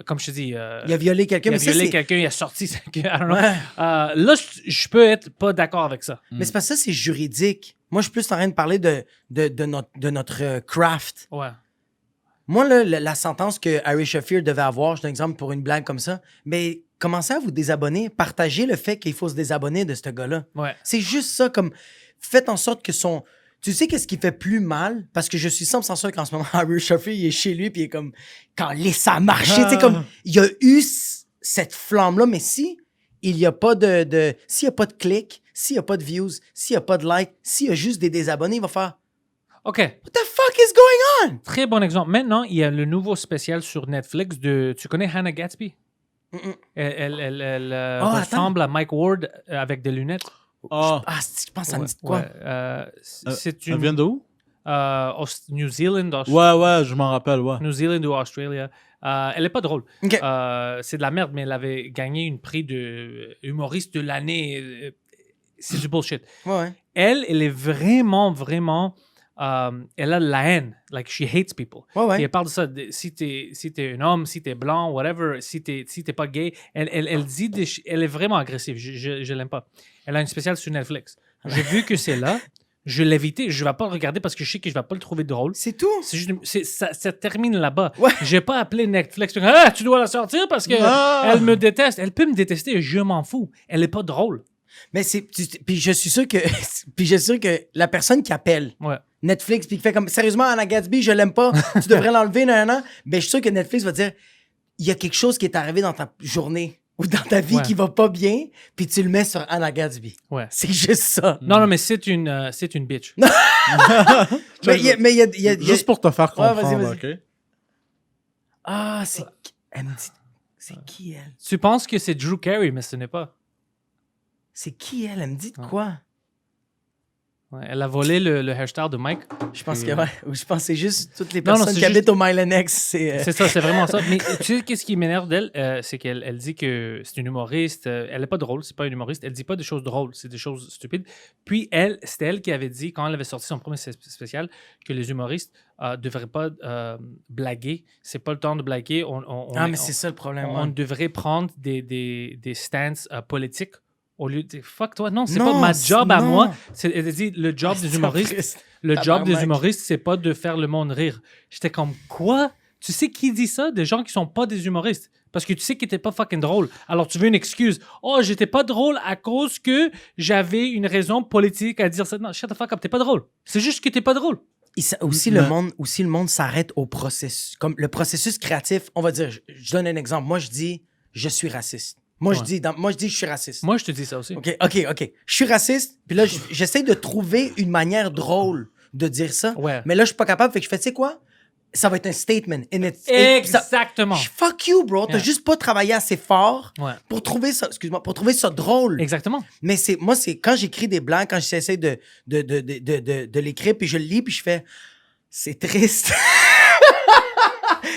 comme je te dis... il a violé quelqu'un. Il a sorti... I don't know. Là, je peux être pas d'accord avec ça. Mais c'est parce que ça, c'est juridique. Moi, je suis plus en train de parler de notre craft. Ouais. Moi, là, la sentence que Ari Shafir devait avoir, je donne un exemple pour une blague comme ça, mais commencez à vous désabonner. Partagez le fait qu'il faut se désabonner de ce gars-là. Ouais. C'est juste ça, comme... Faites en sorte que son... Tu sais qu'est-ce qui fait plus mal? Parce que je suis 100% sûr qu'en ce moment, Ari Shafir, il est chez lui, puis il est comme... Quand ça a marché, tu sais, comme... Il y a eu cette flamme-là, mais si il n'y a pas s'il n'y a pas de clics, s'il n'y a pas de views, s'il n'y a pas de likes, s'il y a juste des désabonnés, il va faire... OK. What the fuck is going on? Très bon exemple. Maintenant, il y a le nouveau spécial sur Netflix de... Tu connais Hannah Gatsby? Elle ressemble à Mike Ward avec des lunettes. Je pense que ça me dit quoi? C'est une... Elle vient de où? New Zealand. Ouais, je m'en rappelle, ouais. New Zealand ou Australia. Elle est pas drôle. Okay. C'est de la merde, mais elle avait gagné une prix de humoriste de l'année. C'est du bullshit. Ouais. Elle est vraiment, vraiment... elle a de la haine. Like, she hates people. Ouais. Et elle parle de ça. Si t'es un homme, si t'es blanc, whatever, si t'es pas gay, elle dit... elle est vraiment agressive. Je l'aime pas. Elle a une spéciale sur Netflix. J'ai vu que c'est là. Je l'ai évité. Je vais pas le regarder parce que je sais que je vais pas le trouver drôle. C'est tout. C'est juste, ça termine là-bas. Ouais. J'ai pas appelé Netflix. Tu dois la sortir parce que elle me déteste. Elle peut me détester. Je m'en fous. Elle est pas drôle. Mais puis je suis sûr que la personne qui appelle Netflix puis qui fait comme sérieusement Anna Gatsby, je l'aime pas. Tu devrais l'enlever, non. Ben je suis sûr que Netflix va dire il y a quelque chose qui est arrivé dans ta journée ou dans ta vie qui va pas bien, puis tu le mets sur Anna Gatsby. Ouais. C'est juste ça. Non, mais c'est une bitch. mais il y a juste pour te faire comprendre, vas-y. OK? Ah, elle me dit c'est qui elle? Tu penses que c'est Drew Carey, mais ce n'est pas. C'est qui elle? Elle me dit de quoi? Ouais, elle a volé le hairstyle de Mike. Je pense que Ou je pense que c'est juste toutes les personnes qui habitent au Mylenex. C'est ça, c'est vraiment ça. Mais tu sais, qu'est-ce qui m'énerve d'elle? C'est qu'elle dit que c'est une humoriste. Elle n'est pas drôle, c'est pas une humoriste. Elle dit pas des choses drôles, c'est des choses stupides. Puis c'était elle qui avait dit, quand elle avait sorti son premier spécial, que les humoristes ne devraient pas blaguer. C'est pas le temps de blaguer. Mais c'est ça le problème. On devrait prendre des stances politiques. Au lieu de dire, fuck toi, non, c'est pas ma job à moi. Elle dit, le job des humoristes, c'est pas de faire le monde rire. J'étais comme, quoi? Tu sais qui dit ça? Des gens qui sont pas des humoristes. Parce que tu sais qu'ils étaient pas fucking drôles. Alors tu veux une excuse. Oh, j'étais pas drôle à cause que j'avais une raison politique à dire ça. Non, shut the fuck up, t'es pas drôle. C'est juste que t'es pas drôle. Le monde s'arrête au processus. Comme le processus créatif, on va dire, je donne un exemple. Moi, je dis, je suis raciste. Moi, je dis, je suis raciste. Moi, je te dis ça aussi. OK. Je suis raciste, puis là, j'essaie de trouver une manière drôle de dire ça. Ouais. Mais là, je suis pas capable, fait que je fais, tu sais quoi? Ça va être un statement. Exactement. Fuck you, bro. T'as juste pas travaillé assez fort pour trouver ça drôle. Exactement. Mais c'est quand j'écris des blagues, quand j'essaie de l'écrire, puis je le lis, puis je fais, c'est triste.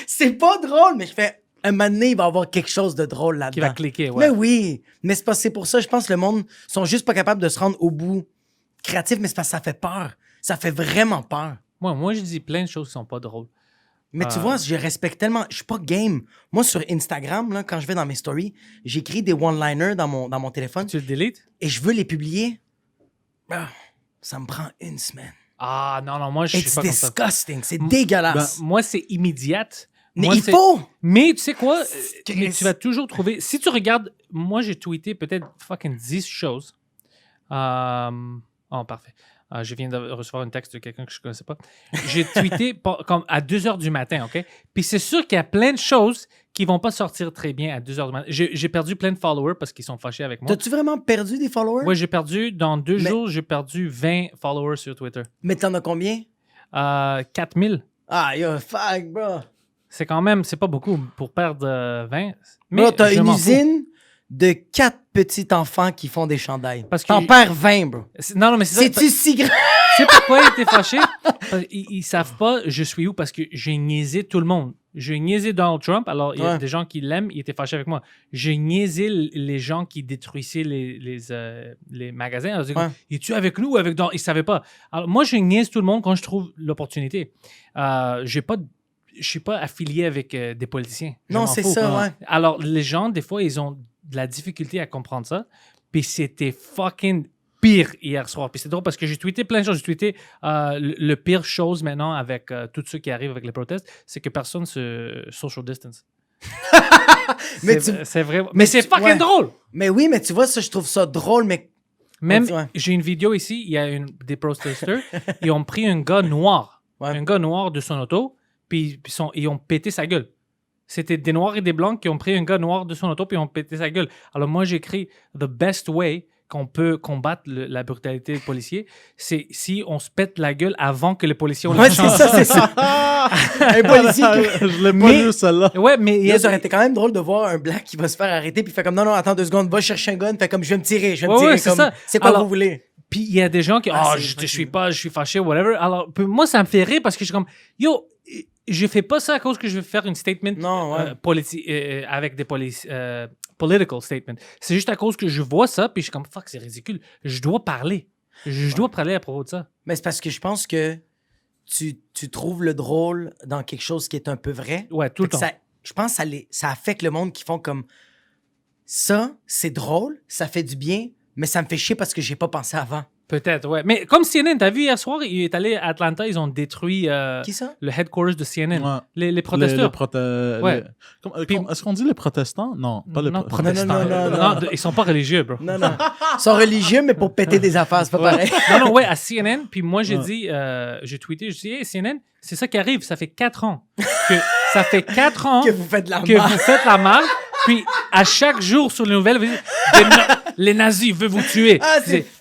C'est pas drôle, mais je fais, un moment donné, il va y avoir quelque chose de drôle là-dedans. Qui va cliquer, ouais. Mais oui. Mais c'est pour ça, je pense que le monde sont juste pas capables de se rendre au bout créatif, mais c'est parce que ça fait peur. Ça fait vraiment peur. Moi, je dis plein de choses qui sont pas drôles. Mais tu vois, je respecte tellement... Je suis pas game. Moi, sur Instagram, là, quand je vais dans mes stories, j'écris des one-liners dans mon téléphone. Tu le délites? Et je veux les publier. Ça me prend une semaine. Ah, non, moi, je suis pas comme ça. It's disgusting. C'est dégueulasse. Moi, c'est immédiate. Mais il faut! Mais tu sais quoi? Mais tu vas toujours trouver... Si tu regardes... Moi, j'ai tweeté peut-être fucking 10 choses. Parfait. Je viens de recevoir un texte de quelqu'un que je ne connaissais pas. J'ai tweeté comme à 2 h du matin, OK? Puis c'est sûr qu'il y a plein de choses qui ne vont pas sortir très bien à 2 h du matin. J'ai perdu plein de followers parce qu'ils sont fâchés avec moi. T'as-tu vraiment perdu des followers? Oui, j'ai perdu... Dans 2 jours, j'ai perdu 20 followers sur Twitter. Mais t'en as combien? 4000. Ah, yo, fuck, bro. C'est quand même... C'est pas beaucoup pour perdre 20. Mais bro, t'as une usine de 4 petits enfants qui font des chandails. T'en perds 20, bro. Non, mais c'est ça. C'est-tu si grand? Tu sais pourquoi ils étaient fâchés? Ils savent pas je suis où parce que j'ai niaisé tout le monde. J'ai niaisé Donald Trump, alors il y a des gens qui l'aiment, ils étaient fâchés avec moi. J'ai niaisé les gens qui détruisaient les magasins. Alors, es-tu avec nous ou avec Donald? Ils savaient pas. Alors moi, je niaise tout le monde quand je trouve l'opportunité. Je suis pas affilié avec des politiciens. Non, c'est ça, ouais. Alors, les gens, des fois, ils ont de la difficulté à comprendre ça. Puis c'était fucking pire hier soir. Puis c'est drôle parce que j'ai tweeté plein de choses. J'ai tweeté le pire chose maintenant avec tous ceux qui arrivent avec les protestes, c'est que personne se social distance. C'est vrai. Mais c'est fucking drôle. Mais oui, mais tu vois, ça, je trouve ça drôle, mais... Même, j'ai une vidéo ici, il y a des protesteurs, ils ont pris un gars noir. Un gars noir de son auto, puis ils ont pété sa gueule. C'était des Noirs et des Blancs qui ont pris un gars noir de son auto puis ont pété sa gueule. Alors moi, j'ai écrit « The best way qu'on peut combattre la brutalité des policiers, c'est si on se pète la gueule avant que les policiers ont la chance. » c'est ça. Un policier Je l'ai pas lu, celle-là. Ouais, mais ça aurait été quand même drôle de voir un black qui va se faire arrêter puis fait comme non, attends 2 secondes, va chercher un gun, fait comme je vais me tirer Ouais, c'est comme ça. c'est quoi Alors, vous voulez. Puis il y a des gens qui je suis fâché, whatever. Alors, moi, ça me fait rire parce que je suis comme, yo, je fais pas ça à cause que je veux faire une statement avec des political statement. C'est juste à cause que je vois ça, puis je suis comme, fuck, c'est ridicule. Je dois parler. Je dois parler à propos de ça. Mais c'est parce que je pense que tu trouves le drôle dans quelque chose qui est un peu vrai. Ouais, tout le temps. Je pense que ça affecte le monde qui font comme ça, c'est drôle, ça fait du bien, mais ça me fait chier parce que j'ai pas pensé avant. Peut-être, ouais. Mais comme CNN, t'as vu hier soir, il est allé à Atlanta, ils ont détruit Qui ça? le headquarters de CNN. Ouais. Les protesteurs. Ouais. Est-ce qu'on dit les protestants? Non, pas les protestants. Non. Ils sont pas religieux, bro. Non. Ils sont religieux, mais pour péter des affaires, c'est pas pareil. Non, ouais, à CNN. Puis moi, j'ai dit, j'ai tweeté, je dis, hey, CNN, c'est ça qui arrive. Ça fait 4 ans. Que vous faites de la que vous faites la marque. Puis à chaque jour sur les nouvelles, vous dites, les nazis veulent vous tuer.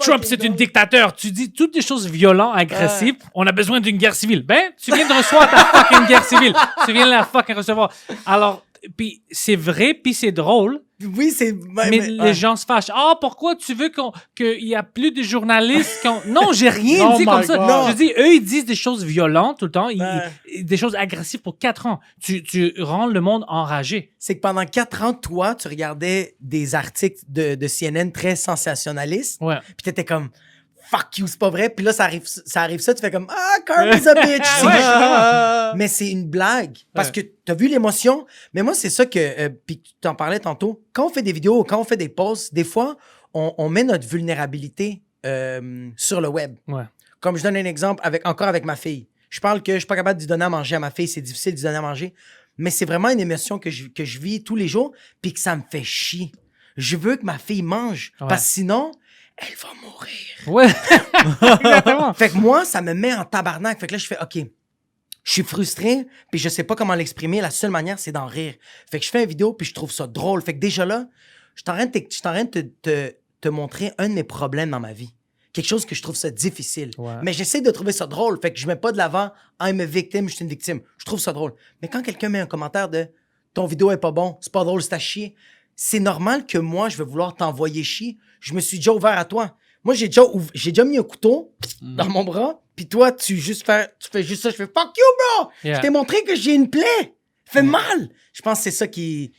Trump, c'est un dictateur. Tu dis toutes des choses violentes, agressives. On a besoin d'une guerre civile. Ben, tu viens de recevoir ta fucking guerre civile. Tu viens de la fucking recevoir. Alors, puis c'est vrai, puis c'est drôle. Oui, c'est... Mais les gens se fâchent. Ah, pourquoi tu veux qu'il y a plus de journalistes? Non, j'ai rien dit comme ça. God. Je dis, eux, ils disent des choses violentes tout le temps, des choses agressives pour 4 ans. Tu rends le monde enragé. C'est que pendant 4 ans, toi, tu regardais des articles de CNN très sensationnalistes. Ouais. Puis t'étais comme... Fuck you, c'est pas vrai. Puis là, ça arrive ça, tu fais comme Karma's a bitch. Mais c'est une blague. Parce que t'as vu l'émotion. Mais moi, c'est ça que. Puis tu t'en parlais tantôt. Quand on fait des vidéos, quand on fait des posts, des fois, on met notre vulnérabilité sur le web. Ouais. Comme je donne un exemple avec ma fille. Je parle que je suis pas capable de lui donner à manger à ma fille. C'est difficile de lui donner à manger. Mais c'est vraiment une émotion que je vis tous les jours. Puis que ça me fait chier. Je veux que ma fille mange. Ouais. Parce que sinon, elle va mourir. Ouais. Exactement. Fait que moi, ça me met en tabarnak. Fait que là, je fais, OK, je suis frustré, puis je sais pas comment l'exprimer. La seule manière, c'est d'en rire. Fait que je fais une vidéo, puis je trouve ça drôle. Fait que déjà là, je suis en train de te montrer un de mes problèmes dans ma vie. Quelque chose que je trouve ça difficile. Ouais. Mais j'essaie de trouver ça drôle. Fait que je mets pas de l'avant, I'm a victim, je suis une victime. Je trouve ça drôle. Mais quand quelqu'un met un commentaire de ton vidéo est pas bon, c'est pas drôle, c'est à chier, c'est normal que moi, je vais vouloir t'envoyer chier. Je me suis déjà ouvert à toi. Moi, j'ai déjà mis un couteau dans mon bras, puis toi, tu fais juste ça. Je fais « Fuck you, bro! Yeah. Je t'ai montré que j'ai une plaie! Fait mal! » Je pense que c'est ça qui...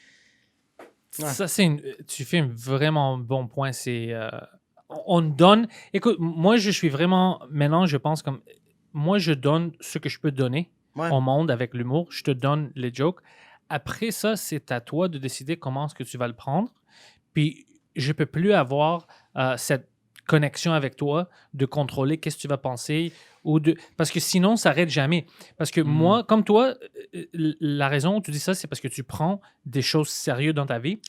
Ouais. Ça, tu fais un vraiment bon point. C'est... on donne... Écoute, moi, je suis vraiment... Maintenant, je pense comme... Moi, je donne ce que je peux donner au monde avec l'humour. Je te donne les jokes. Après ça, c'est à toi de décider comment est-ce que tu vas le prendre. Puis, je peux plus avoir cette connexion avec toi, de contrôler qu'est-ce que tu vas penser, parce que sinon, ça n'arrête jamais. Parce que moi, comme toi, la raison où tu dis ça, c'est parce que tu prends des choses sérieuses dans ta vie,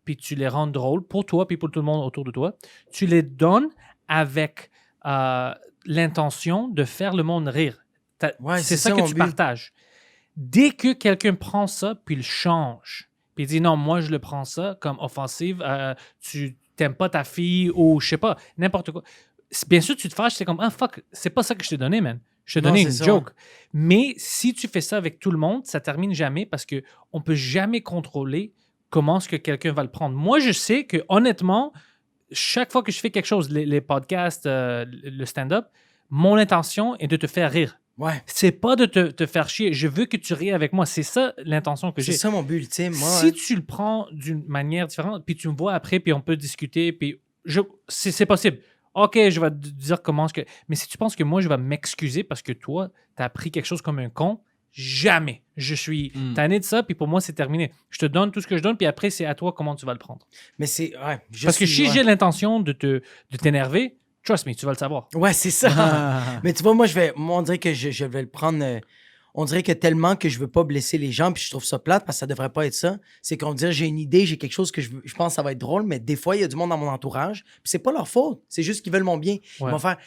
puis tu les rends drôles pour toi, puis pour tout le monde autour de toi. Tu les donnes avec l'intention de faire le monde rire. C'est ça que tu partages. Dès que quelqu'un prend ça, puis il change, puis il dit non, moi je le prends ça comme offensive, tu t'aimes pas ta fille ou je sais pas, n'importe quoi. Bien sûr, tu te fâches, c'est comme ah fuck, c'est pas ça que je t'ai donné, man. Je t'ai donné une joke. Mais si tu fais ça avec tout le monde, ça termine jamais parce que on peut jamais contrôler comment est-ce que quelqu'un va le prendre. Moi, je sais que honnêtement, chaque fois que je fais quelque chose, les podcasts, le stand-up, mon intention est de te faire rire. Ouais. C'est pas de te faire chier. Je veux que tu ries avec moi. C'est ça l'intention que j'ai. C'est ça mon but ultime. Moi, si tu le prends d'une manière différente, puis tu me vois après, puis on peut discuter, puis c'est possible. OK, je vais te dire comment est-ce que... Mais si tu penses que moi, je vais m'excuser parce que toi, t'as pris quelque chose comme un con, jamais. Je suis tanné de ça, puis pour moi, c'est terminé. Je te donne tout ce que je donne, puis après, c'est à toi comment tu vas le prendre. Mais c'est... Ouais, parce que si j'ai l'intention de t'énerver, trust me, tu vas le savoir. Ouais, c'est ça. Mais tu vois, moi, on dirait que je vais le prendre... on dirait que tellement que je veux pas blesser les gens, puis je trouve ça plate parce que ça devrait pas être ça. C'est qu'on dirait j'ai une idée, j'ai quelque chose que je pense que ça va être drôle, mais des fois, il y a du monde dans mon entourage, puis c'est pas leur faute. C'est juste qu'ils veulent mon bien. Ils vont faire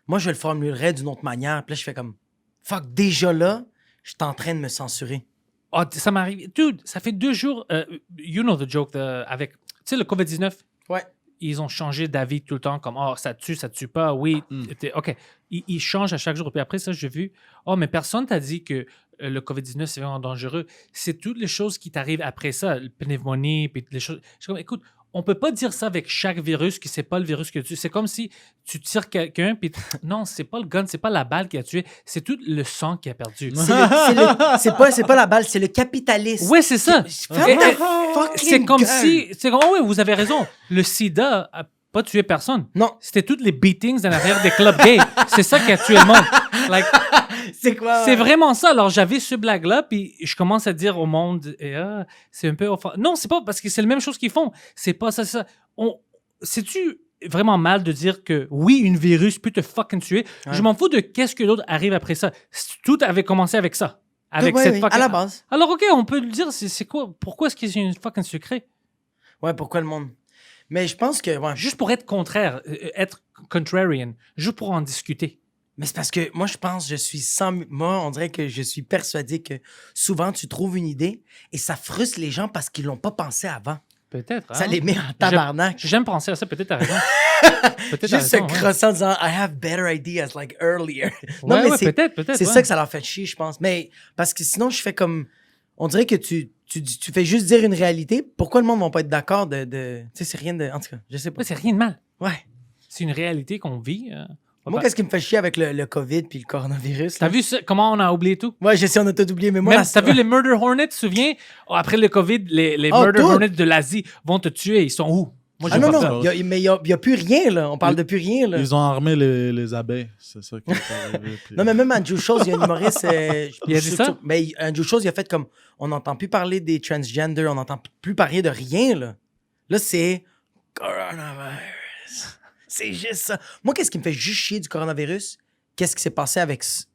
moi, je le formulerais d'une autre manière. Puis là, je fais comme fuck, déjà là, je suis en train de me censurer. Oh, ça m'arrive. Dude, ça fait 2 jours, you know the joke avec, tu sais, le COVID-19. Ouais. ils ont changé d'avis tout le temps, comme « Oh, ça tue pas, oui. OK. » Ils changent à chaque jour. Puis après ça, j'ai vu « Oh, mais personne t'a dit que le COVID-19, c'est vraiment dangereux. C'est toutes les choses qui t'arrivent après ça, la pneumonie, puis les choses. » Je suis comme « Écoute, on peut pas dire ça avec chaque virus que c'est pas le virus que tu... C'est comme si tu tires quelqu'un, puis non, c'est pas le gun, c'est pas la balle qui a tué, c'est tout le sang qui a perdu. C'est pas la balle, c'est le capitalisme. Oui, c'est ça. C'est comme gueule. si... C'est comme, oh oui, vous avez raison. Le sida a pas tué personne. Non. C'était toutes les beatings dans l'arrière des clubs gays. C'est ça qui a tué le monde. Like, c'est quoi? C'est vraiment ça. Alors, j'avais ce blague-là, puis je commence à dire au monde, c'est un peu... Non, c'est pas parce que c'est la même chose qu'ils font. C'est pas ça, c'est ça. C'est-tu vraiment mal de dire que, oui, une virus peut te fucking tuer? Ouais. Je m'en fous de qu'est-ce que l'autre arrive après ça. Tout avait commencé avec ça. Avec cette fucking... à la base. Alors, OK, on peut le dire, c'est quoi? Pourquoi est-ce que c'est une fucking secret? Ouais, pourquoi le monde? Mais je pense que... Ouais. Juste pour être contraire, être contrarian, juste pour en discuter. Mais c'est parce que moi, je pense, moi, on dirait que je suis persuadé que souvent, tu trouves une idée et ça frustre les gens parce qu'ils l'ont pas pensé avant. Peut-être. Hein? Ça les met en tabarnak. J'aime penser à ça, peut-être t'as raison. Juste se crosser en disant « I have better ideas, like earlier ». Non, mais peut-être. C'est ça que ça leur fait chier, je pense. Mais parce que sinon, je fais comme... On dirait que tu fais juste dire une réalité. Pourquoi le monde ne va pas être d'accord de... Tu sais, c'est rien de... En tout cas, je sais pas. Ouais, c'est rien de mal. Ouais. C'est une réalité qu'on vit. Moi, qu'est-ce qui me fait chier avec le COVID puis le coronavirus? T'as vu ça, comment on a oublié tout? Ouais, je sais, on a tout oublié, mais moi... T'as vu les Murder Hornets, tu te souviens? Après le COVID, les Murder Hornets de l'Asie vont te tuer. Ils sont où? Moi, non. Mais il n'y a plus rien, là. On parle de plus rien, là. Ils ont armé les abeilles. C'est ça qui est arrivé. Puis... Non, mais même Andrew Schultz, il y a un humoriste... il a dit ça? Mais Andrew Schultz, il a fait comme... On n'entend plus parler des transgenders, on n'entend plus parler de rien, là. Là, c'est... Coronavirus. C'est juste ça. Moi, qu'est-ce qui me fait juste chier du coronavirus? Qu'est-ce qui s'est passé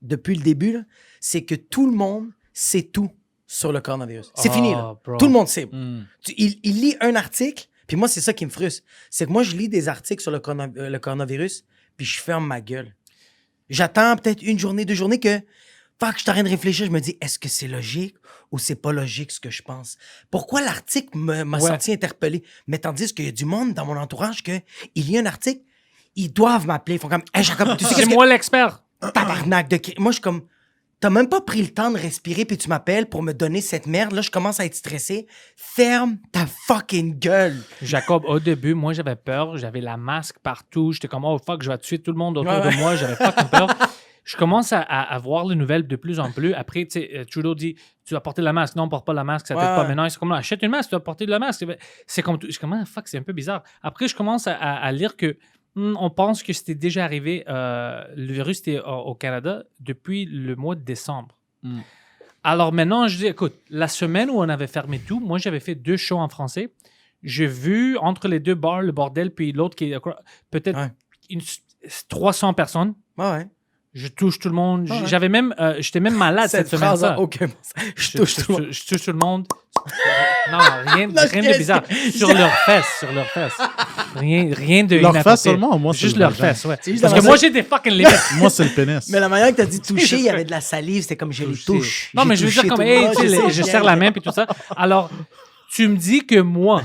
depuis le début, là? C'est que tout le monde sait tout sur le coronavirus. C'est fini, là. Bro. Tout le monde sait. Il lit un article... Puis moi, c'est ça qui me frustre. C'est que moi, je lis des articles sur le coronavirus, puis je ferme ma gueule. J'attends peut-être une journée, 2 journées que je suis en train de réfléchir. Je me dis, est-ce que c'est logique ou c'est pas logique ce que je pense? Pourquoi l'article m'a senti interpellé? Mais tandis qu'il y a du monde dans mon entourage que il y a un article, ils doivent m'appeler. Ils font comme, hey, Jacob, tu sais c'est moi l'expert. Tabarnak de... Moi, je suis comme... T'as même pas pris le temps de respirer puis tu m'appelles pour me donner cette merde. Là, je commence à être stressé. Ferme ta fucking gueule. Jacob, au début, moi, j'avais peur. J'avais la masque partout. J'étais comme, oh fuck, je vais tuer tout le monde autour de moi. J'avais fucking peur. Je commence à voir les nouvelles de plus en plus. Après, tu sais, Trudeau dit, tu dois porter la masque. Non, on porte pas la masque. Ça t'aide pas. Maintenant, c'est comme, achète une masque, tu dois porter la masque. C'est comme, je commence, fuck, c'est un peu bizarre. Après, je commence à lire que on pense que c'était déjà arrivé. Le virus était au Canada depuis le mois de décembre. Alors maintenant, je dis, écoute, la semaine où on avait fermé tout, moi, j'avais fait 2 shows en français. J'ai vu entre les 2 bars, le bordel, puis l'autre qui est peut-être 300 personnes. Ouais. Je touche tout le monde. J'avais même, j'étais même malade cette semaine. Je touche tout le monde. Non, rien de bizarre. Sur leurs fesses. Rien de leurs fesses seulement, moi, juste leurs fesses, ouais. Parce que moi, j'ai des fucking limites. Moi, c'est le pénis. Mais la manière que t'as dit toucher, il y avait de la salive, c'était comme je les touche. Non, mais je veux dire comme, hey, je serre la main puis tout ça. Alors, tu me dis que moi,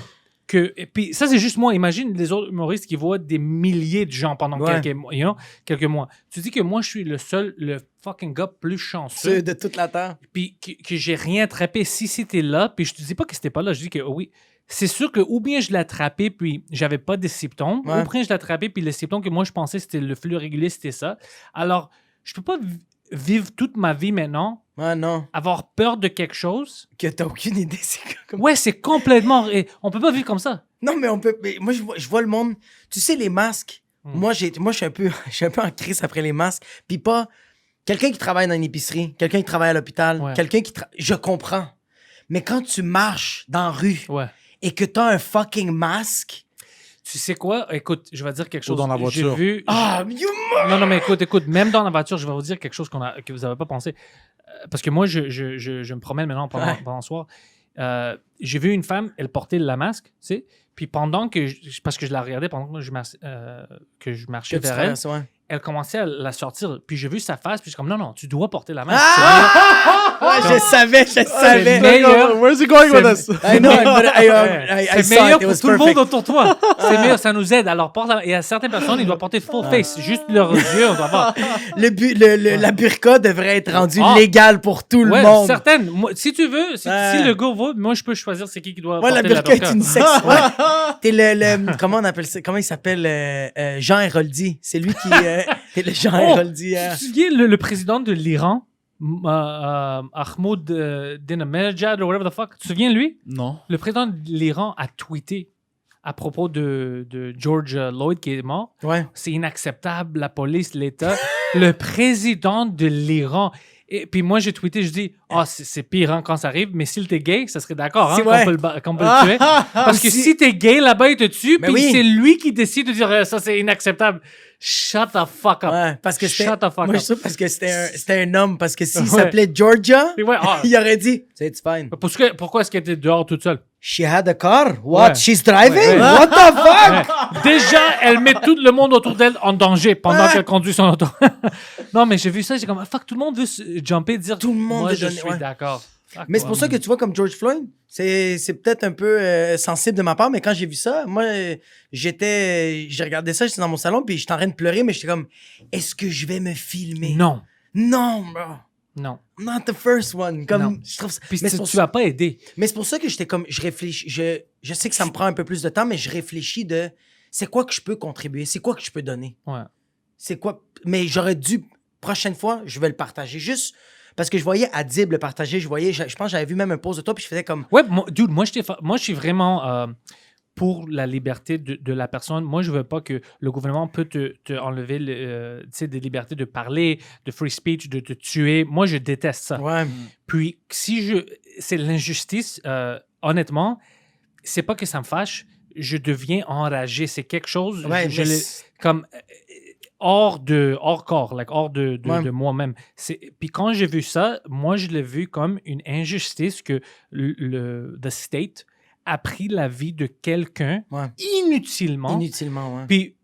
et puis ça, c'est juste moi. Imagine les autres humoristes qui voient des milliers de gens pendant quelques mois. Tu dis que moi, je suis le fucking gars plus chanceux. De toute la terre. Puis que j'ai rien attrapé. Si c'était là, puis je te dis pas que c'était pas là, je dis que oui. C'est sûr que ou bien je l'ai attrapé, puis j'avais pas de symptômes, ou bien je l'ai attrapé, puis les symptômes que moi, je pensais c'était le flux régulier, c'était ça. Alors, je peux pas vivre toute ma vie maintenant. Non. Avoir peur de quelque chose. Que t'as aucune idée. Ouais, c'est complètement... On peut pas vivre comme ça. Non, mais on peut... Mais moi, je vois le monde... Tu sais, les masques, moi, je suis un peu en crise après les masques. Puis pas... Quelqu'un qui travaille dans une épicerie, quelqu'un qui travaille à l'hôpital, quelqu'un qui... Je comprends. Mais quand tu marches dans la rue et que t'as un fucking masque... Tu sais quoi? Écoute, je vais dire quelque chose. Ou dans la voiture. J'ai vu... Non, mais écoute, même dans la voiture, je vais vous dire quelque chose que vous n'avez pas pensé. Parce que moi, je me promène maintenant pendant le soir. J'ai vu une femme, elle portait le masque, tu sais. Puis pendant que... parce que je la regardais pendant que je marchais vers elle, elle commençait à la sortir. Puis j'ai vu sa face, puis je suis comme, non, tu dois porter la main. Je savais. C'est meilleur. Where's he going with this? I know, but I C'est saw meilleur it. It pour was tout le monde perfect. autour de toi. C'est meilleur, ça nous aide. Alors, porte la main. Et à certaines personnes, ils doivent porter full face. Juste leurs yeux, on doit voir. La burqa devrait être rendue Ah. légale pour tout le Ouais, monde. certaines. Moi, si tu veux, si le gars veut, moi, je peux choisir c'est qui doit Ouais, porter la burqa est une sexe. Ouais. T'es comment on appelle ça? Comment il s'appelle? Jean Héroldi. C'est lui qui. T'es le Jean Héroldi. Tu te souviens le président de l'Iran, Ahmoud Dinahmedjad ou whatever the fuck? Tu te souviens de lui? Non. Le président de l'Iran a tweeté à propos de George Floyd qui est mort. Ouais. C'est inacceptable, la police, l'État. Le président de l'Iran. Et puis moi, j'ai tweeté, je dis, c'est pire hein, quand ça arrive, mais s'il était gay, ça serait d'accord hein, qu'on peut le tuer. Parce que si t'es gay, là-bas, il te tue, puis c'est lui qui décide de dire, ça, c'est inacceptable. Shut the fuck up. Ouais, parce que Shut the fuck moi, up. je trouve parce que c'était un homme. Parce que s'il s'appelait Georgia, il aurait dit, it's fine. Pourquoi est-ce qu'elle était dehors toute seule? She had a car. What? Ouais. She's driving? Ouais. What the fuck? Ouais. Déjà, elle met tout le monde autour d'elle en danger pendant qu'elle conduit son auto. Non, mais j'ai vu ça, j'ai comme, fuck, tout le monde veut se jumper, dire, tout le monde moi, veut je donner, suis d'accord. Mais c'est pour ça que tu vois, comme George Floyd, c'est peut-être un peu sensible de ma part, mais quand j'ai vu ça, moi, j'ai regardé ça, j'étais dans mon salon, puis j'étais en train de pleurer, mais j'étais comme, est-ce que je vais me filmer? Non. Non, bro. Non. Not the first one. Comme, je trouve ça... Puis tu vas pas aider. Mais c'est pour ça que j'étais comme, je réfléchis, je sais que ça me prend un peu plus de temps, mais je réfléchis de, c'est quoi que je peux contribuer? C'est quoi que je peux donner? Ouais. C'est quoi? Mais j'aurais dû, prochaine fois, je vais le partager. Juste parce que je voyais Adib le partager, je pense que j'avais vu même un post de toi, puis je faisais comme... Ouais, dude, moi, je suis vraiment pour la liberté de la personne. Moi, je veux pas que le gouvernement peut te enlever des libertés de parler, de free speech, de te tuer. Moi, je déteste ça. Ouais. Puis, c'est l'injustice, honnêtement, c'est pas que ça me fâche, je deviens enragé. C'est quelque chose, Ouais, comme hors corps, hors de moi-même. Puis quand j'ai vu ça, moi, je l'ai vu comme une injustice que the state a pris la vie de quelqu'un inutilement. Inutilement, ouais. Puis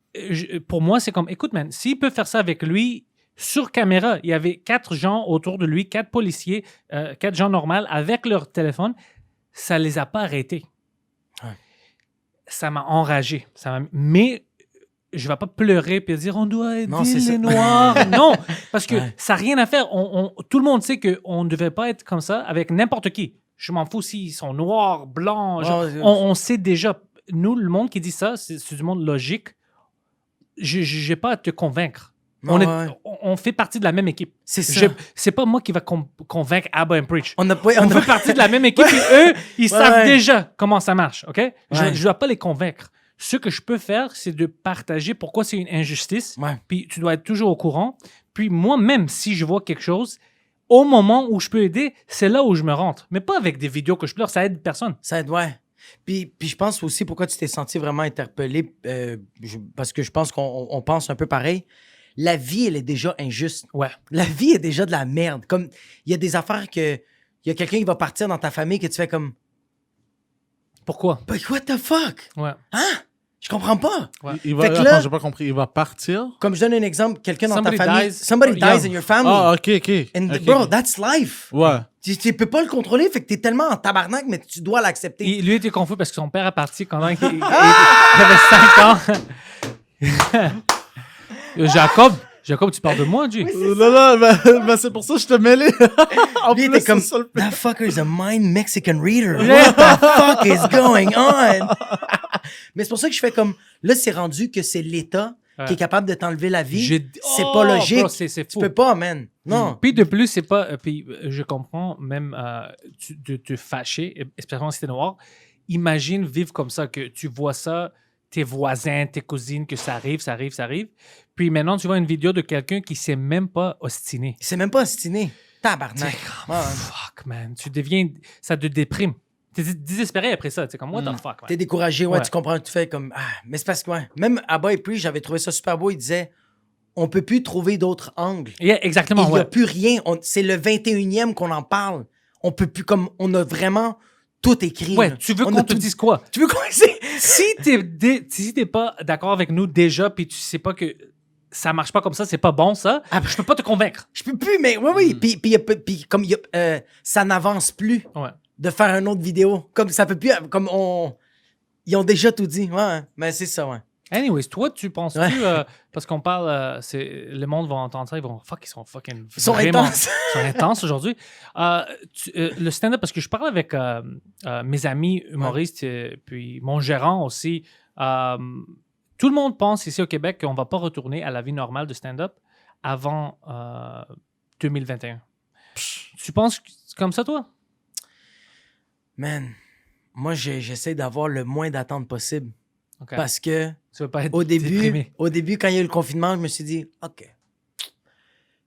pour moi, c'est comme, écoute, man, s'il peut faire ça avec lui, sur caméra, il y avait 4 gens autour de lui, 4 policiers, 4 gens normaux avec leur téléphone, ça les a pas arrêtés. Ouais. Ça m'a enragé. Mais je vais pas pleurer et dire on doit aider les Noirs. Non, parce que ça n'a rien à faire. Tout le monde sait qu'on ne devait pas être comme ça avec n'importe qui. Je m'en fous s'ils sont noirs, blancs. On sait déjà. Nous, le monde qui dit ça, c'est du monde logique. Je n'ai pas à te convaincre. On fait partie de la même équipe. C'est ça. C'est pas moi qui va convaincre Abba and Preach. On fait partie de la même équipe et eux, ils savent déjà comment ça marche. OK? Je ne dois pas les convaincre. Ce que je peux faire, c'est de partager pourquoi c'est une injustice. Puis tu dois être toujours au courant. Puis moi-même, si je vois quelque chose, au moment où je peux aider, c'est là où je me rentre. Mais pas avec des vidéos que je pleure, ça aide personne. Ça aide, ouais. Puis je pense aussi pourquoi tu t'es senti vraiment interpellé, parce que je pense qu'on pense un peu pareil. La vie, elle est déjà injuste. Ouais. La vie est déjà de la merde. Comme, il y a des affaires que... Il y a quelqu'un qui va partir dans ta famille que tu fais comme... Pourquoi? But what the fuck? Ouais. Hein? Je comprends pas. Ouais. Attends, j'ai pas compris. Il va partir? Comme je donne un exemple, quelqu'un dans ta Somebody famille... dies Somebody dies in your family. Ah, OK. And okay. bro, that's life. Ouais. Tu peux pas le contrôler, fait que t'es tellement en tabarnak, mais tu dois l'accepter. Lui était confus parce que son père est parti quand il avait 5 ans. Jacob, tu parles de moi, G? Non, c'est pour ça que je te mêlais. En Lui, plus, était comme, c'est ça le that fucker is a mind Mexican reader. What the fuck is going on? Mais c'est pour ça que je fais comme, là, c'est rendu que c'est l'État qui est capable de t'enlever la vie. C'est pas logique. Bro, c'est fou. Tu peux pas, man. Non. Puis de plus, c'est pas... puis je comprends même de te fâcher, especially si t'es noir. Imagine vivre comme ça, que tu vois ça, tes voisins, tes cousines, que ça arrive. Puis maintenant, tu vois une vidéo de quelqu'un qui s'est même pas ostiné. Il s'est même pas ostiné. Tabarnak. Fuck, man. Tu deviens... Ça te déprime. T'es désespéré après ça. Tu sais, comme, what the fuck, man. T'es découragé, ouais, tu comprends, tu fais comme... Ah, mais c'est parce que, ouais, même Abba et Preach, j'avais trouvé ça super beau, il disait, on peut plus trouver d'autres angles. Yeah, exactement, il y a plus rien. C'est le 21e qu'on en parle. On peut plus, comme, on a vraiment tout écrit. Ouais, là. tu veux qu'on te dise quoi? Tu veux qu'on... Si t'es pas d'accord avec nous déjà, puis tu sais pas que ça marche pas comme ça, c'est pas bon ça. Je peux pas te convaincre. Je peux plus, mais oui. Puis comme ça n'avance plus de faire une autre vidéo. Comme ça peut plus, comme ils ont déjà tout dit. Ouais, mais c'est ça, ouais. Anyways, toi, tu penses-tu, parce qu'on parle, le monde va entendre ça, ils vont, ils sont fucking... Ils sont intenses. Ils sont intenses aujourd'hui. Le stand-up, parce que je parle avec mes amis humoristes, puis mon gérant aussi, tout le monde pense ici au Québec qu'on va pas retourner à la vie normale de stand-up avant 2021. Tu penses comme ça, toi? Man, moi, j'essaie d'avoir le moins d'attente possible. Okay. Parce que tu veux pas être au début, quand il y a eu le confinement, je me suis dit, OK,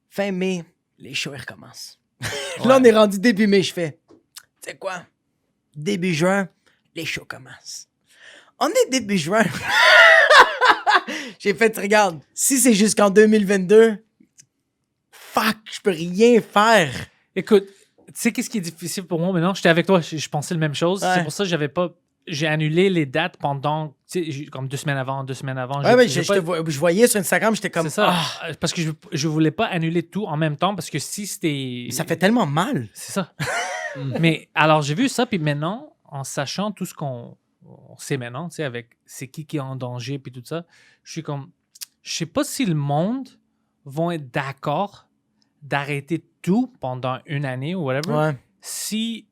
fin mai, les shows, ils recommencent. Là, on est rendu début mai, je fais, tu sais quoi? Début juin, les shows commencent. On est début juin. J'ai fait, regarde, si c'est jusqu'en 2022, fuck, je peux rien faire. Écoute, tu sais qu'est-ce qui est difficile pour moi maintenant? J'étais avec toi, je pensais la même chose. Ouais. C'est pour ça que j'ai annulé les dates pendant, comme 2 semaines avant. Ouais, je voyais sur Instagram, j'étais comme... C'est ça, parce que je voulais pas annuler tout en même temps, parce que si c'était... Ça fait tellement mal. C'est ça. Mais alors, j'ai vu ça, puis maintenant, en sachant tout ce qu'on sait maintenant, tu sais, avec c'est qui est en danger, puis tout ça, je suis comme... Je sais pas si le monde va être d'accord d'arrêter tout pendant 1 année ou whatever, si...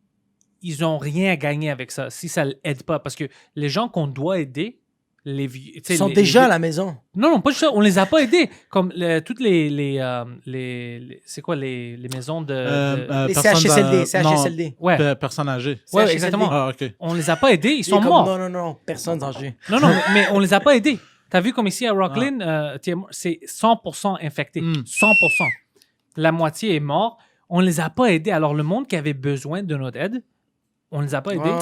ils n'ont rien à gagner avec ça, si ça ne l'aide pas. Parce que les gens qu'on doit aider, ils sont déjà à la maison. Non, pas juste ça. On ne les a pas aidés. Comme toutes c'est quoi, les maisons de... les CHSLD. Ouais. Personnes âgées. Oui, exactement. Ah, OK. On ne les a pas aidés, ils sont morts. Non, personnes âgées. Non, mais on ne les a pas aidés. Tu as vu comme ici à Rocklin, c'est 100% infecté. 100%. La moitié est mort. On ne les a pas aidés. Alors, le monde qui avait besoin de notre aide, on ne les a pas aidés.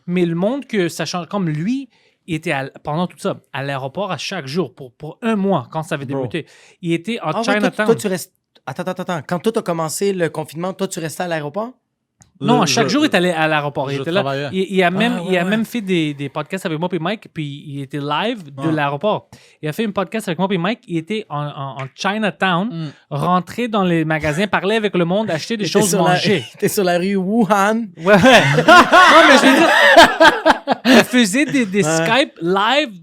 Mais le monde que ça change, comme lui, il était pendant tout ça, à l'aéroport à chaque jour pour 1 mois quand ça avait débuté. Il était en Chinatown. Toi, tu restes... Attends. Quand toi, tu as commencé le confinement, toi, tu restais à l'aéroport? Non, chaque jour, il est allé à l'aéroport. Il était là. Il a même fait des podcasts avec moi et Mike, puis il était live de l'aéroport. Il a fait un podcast avec moi et Mike. Il était en Chinatown, rentré dans les magasins, parlait avec le monde, acheter des choses manger. Il était sur la rue Wuhan. Ouais. Non, mais je veux dire, il faisait des Skype live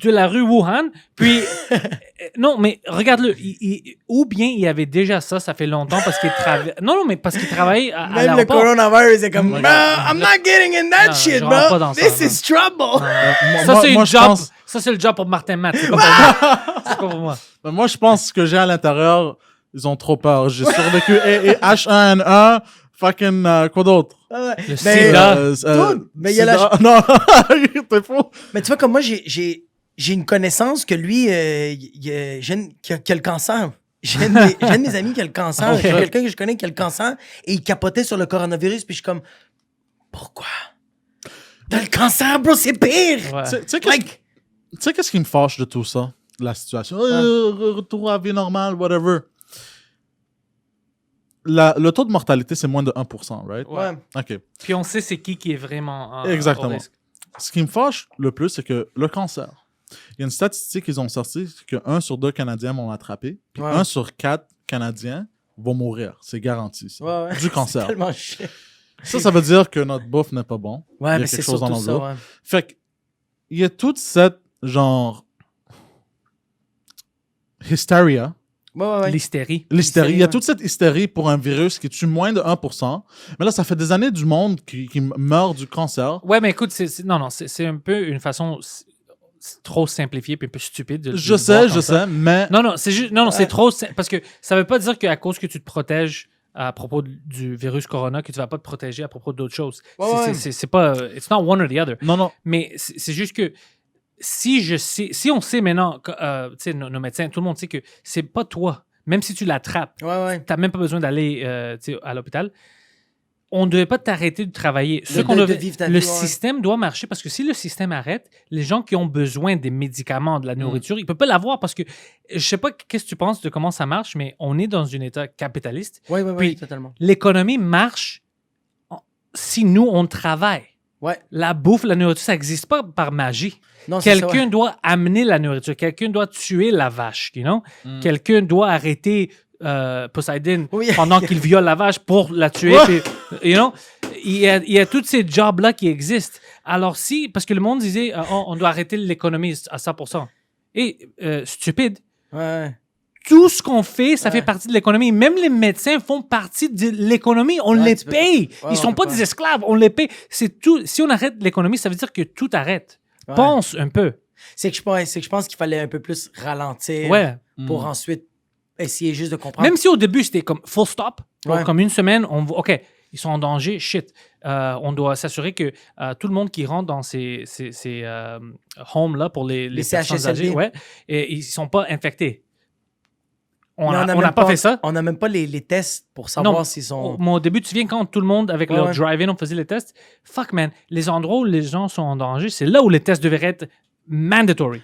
de la rue Wuhan, puis non, mais regarde-le, ou bien il y avait déjà ça fait longtemps parce qu'il travaillait. Non, mais parce qu'il travaillait à même l'aéroport. Le coronavirus est comme, I'm not getting in that shit, bro. This is trouble. Ça, c'est le job pour Martin Matt. C'est pas pour moi. Moi, je pense que j'ai à l'intérieur, ils ont trop peur. J'ai survécu et H1N1, fucking quoi d'autre? Le sida. Mais il y a la... Non, t'es fou. Mais tu vois, comme moi, j'ai une connaissance que lui, qui a le cancer. J'ai un de mes amis qui a le cancer. J'ai quelqu'un que je connais qui a le cancer et il capotait sur le coronavirus. Puis je suis comme, pourquoi? T'as le cancer, bro, c'est pire! Ouais. Tu sais qu'est-ce qui me fâche de tout ça? La situation. Retour à la vie normale, whatever. Le taux de mortalité, c'est moins de 1%, right? Ouais. OK. Puis on sait c'est qui est vraiment exactement. au risque. Ce qui me fâche le plus, c'est que le cancer, il y a une statistique qu'ils ont sortie, c'est que 1 sur 2 Canadiens vont l'attraper, puis 1 sur 4 Canadiens vont mourir. C'est garanti, ça. Du cancer. C'est tellement chiant. Ça veut dire que notre bouffe n'est pas bon. Ouais, il y a mais quelque c'est chose dans surtout notre ça, bouffe. Fait que, il y a toute cette, genre, hysteria. Ouais. L'hystérie. Il y a toute cette hystérie pour un virus qui tue moins de 1%. Mais là, ça fait des années du monde qui meurt du cancer. Ouais, mais écoute, c'est un peu une façon trop simplifiée et un peu stupide de je sais, mais... Non, c'est juste... Non, c'est trop... Parce que ça veut pas dire qu'à cause que tu te protèges à propos du virus corona, que tu vas pas te protéger à propos d'autres choses. C'est pas... It's not one or the other. Non. Mais c'est juste que si on sait maintenant, tu sais, nos médecins, tout le monde sait que c'est pas toi, même si tu l'attrapes, t'as même pas besoin d'aller à l'hôpital, on ne devait pas t'arrêter de travailler. Le système doit marcher parce que si le système arrête, les gens qui ont besoin des médicaments, de la nourriture, ils ne peuvent pas l'avoir parce que je sais pas qu'est-ce que tu penses de comment ça marche, mais on est dans un état capitaliste. Oui, totalement. L'économie marche si nous, on travaille. Ouais. La bouffe, la nourriture, ça n'existe pas par magie. Non, c'est Quelqu'un ça, ouais. doit amener la nourriture. Quelqu'un doit tuer la vache, you know? Quelqu'un doit arrêter Poseidon Oui. pendant qu'il viole la vache pour la tuer. Ouais. Puis, you know? Il y a tous ces jobs-là qui existent. Alors parce que le monde disait, on doit arrêter l'économie à 100%. Et stupide. Ouais. Tout ce qu'on fait, ça fait partie de l'économie. Même les médecins font partie de l'économie. On les paye. Ils sont pas des esclaves. On les paye. C'est tout. Si on arrête l'économie, ça veut dire que tout arrête. Ouais. Pense un peu. C'est que je pense qu'il fallait un peu plus ralentir pour ensuite essayer juste de comprendre. Même si au début, c'était comme full stop, Ouais. comme une semaine, OK, ils sont en danger, shit. On doit s'assurer que tout le monde qui rentre dans ces homes-là pour les personnes CHSLD. âgées, et ils sont pas infectés. On Mais n'a pas fait ça. On n'a même pas les tests pour savoir Non, s'ils sont... Mais au début, tu viens quand tout le monde, avec leur Ouais. drive-in, on faisait les tests. Fuck, man. Les endroits où les gens sont en danger, c'est là où les tests devraient être mandatory.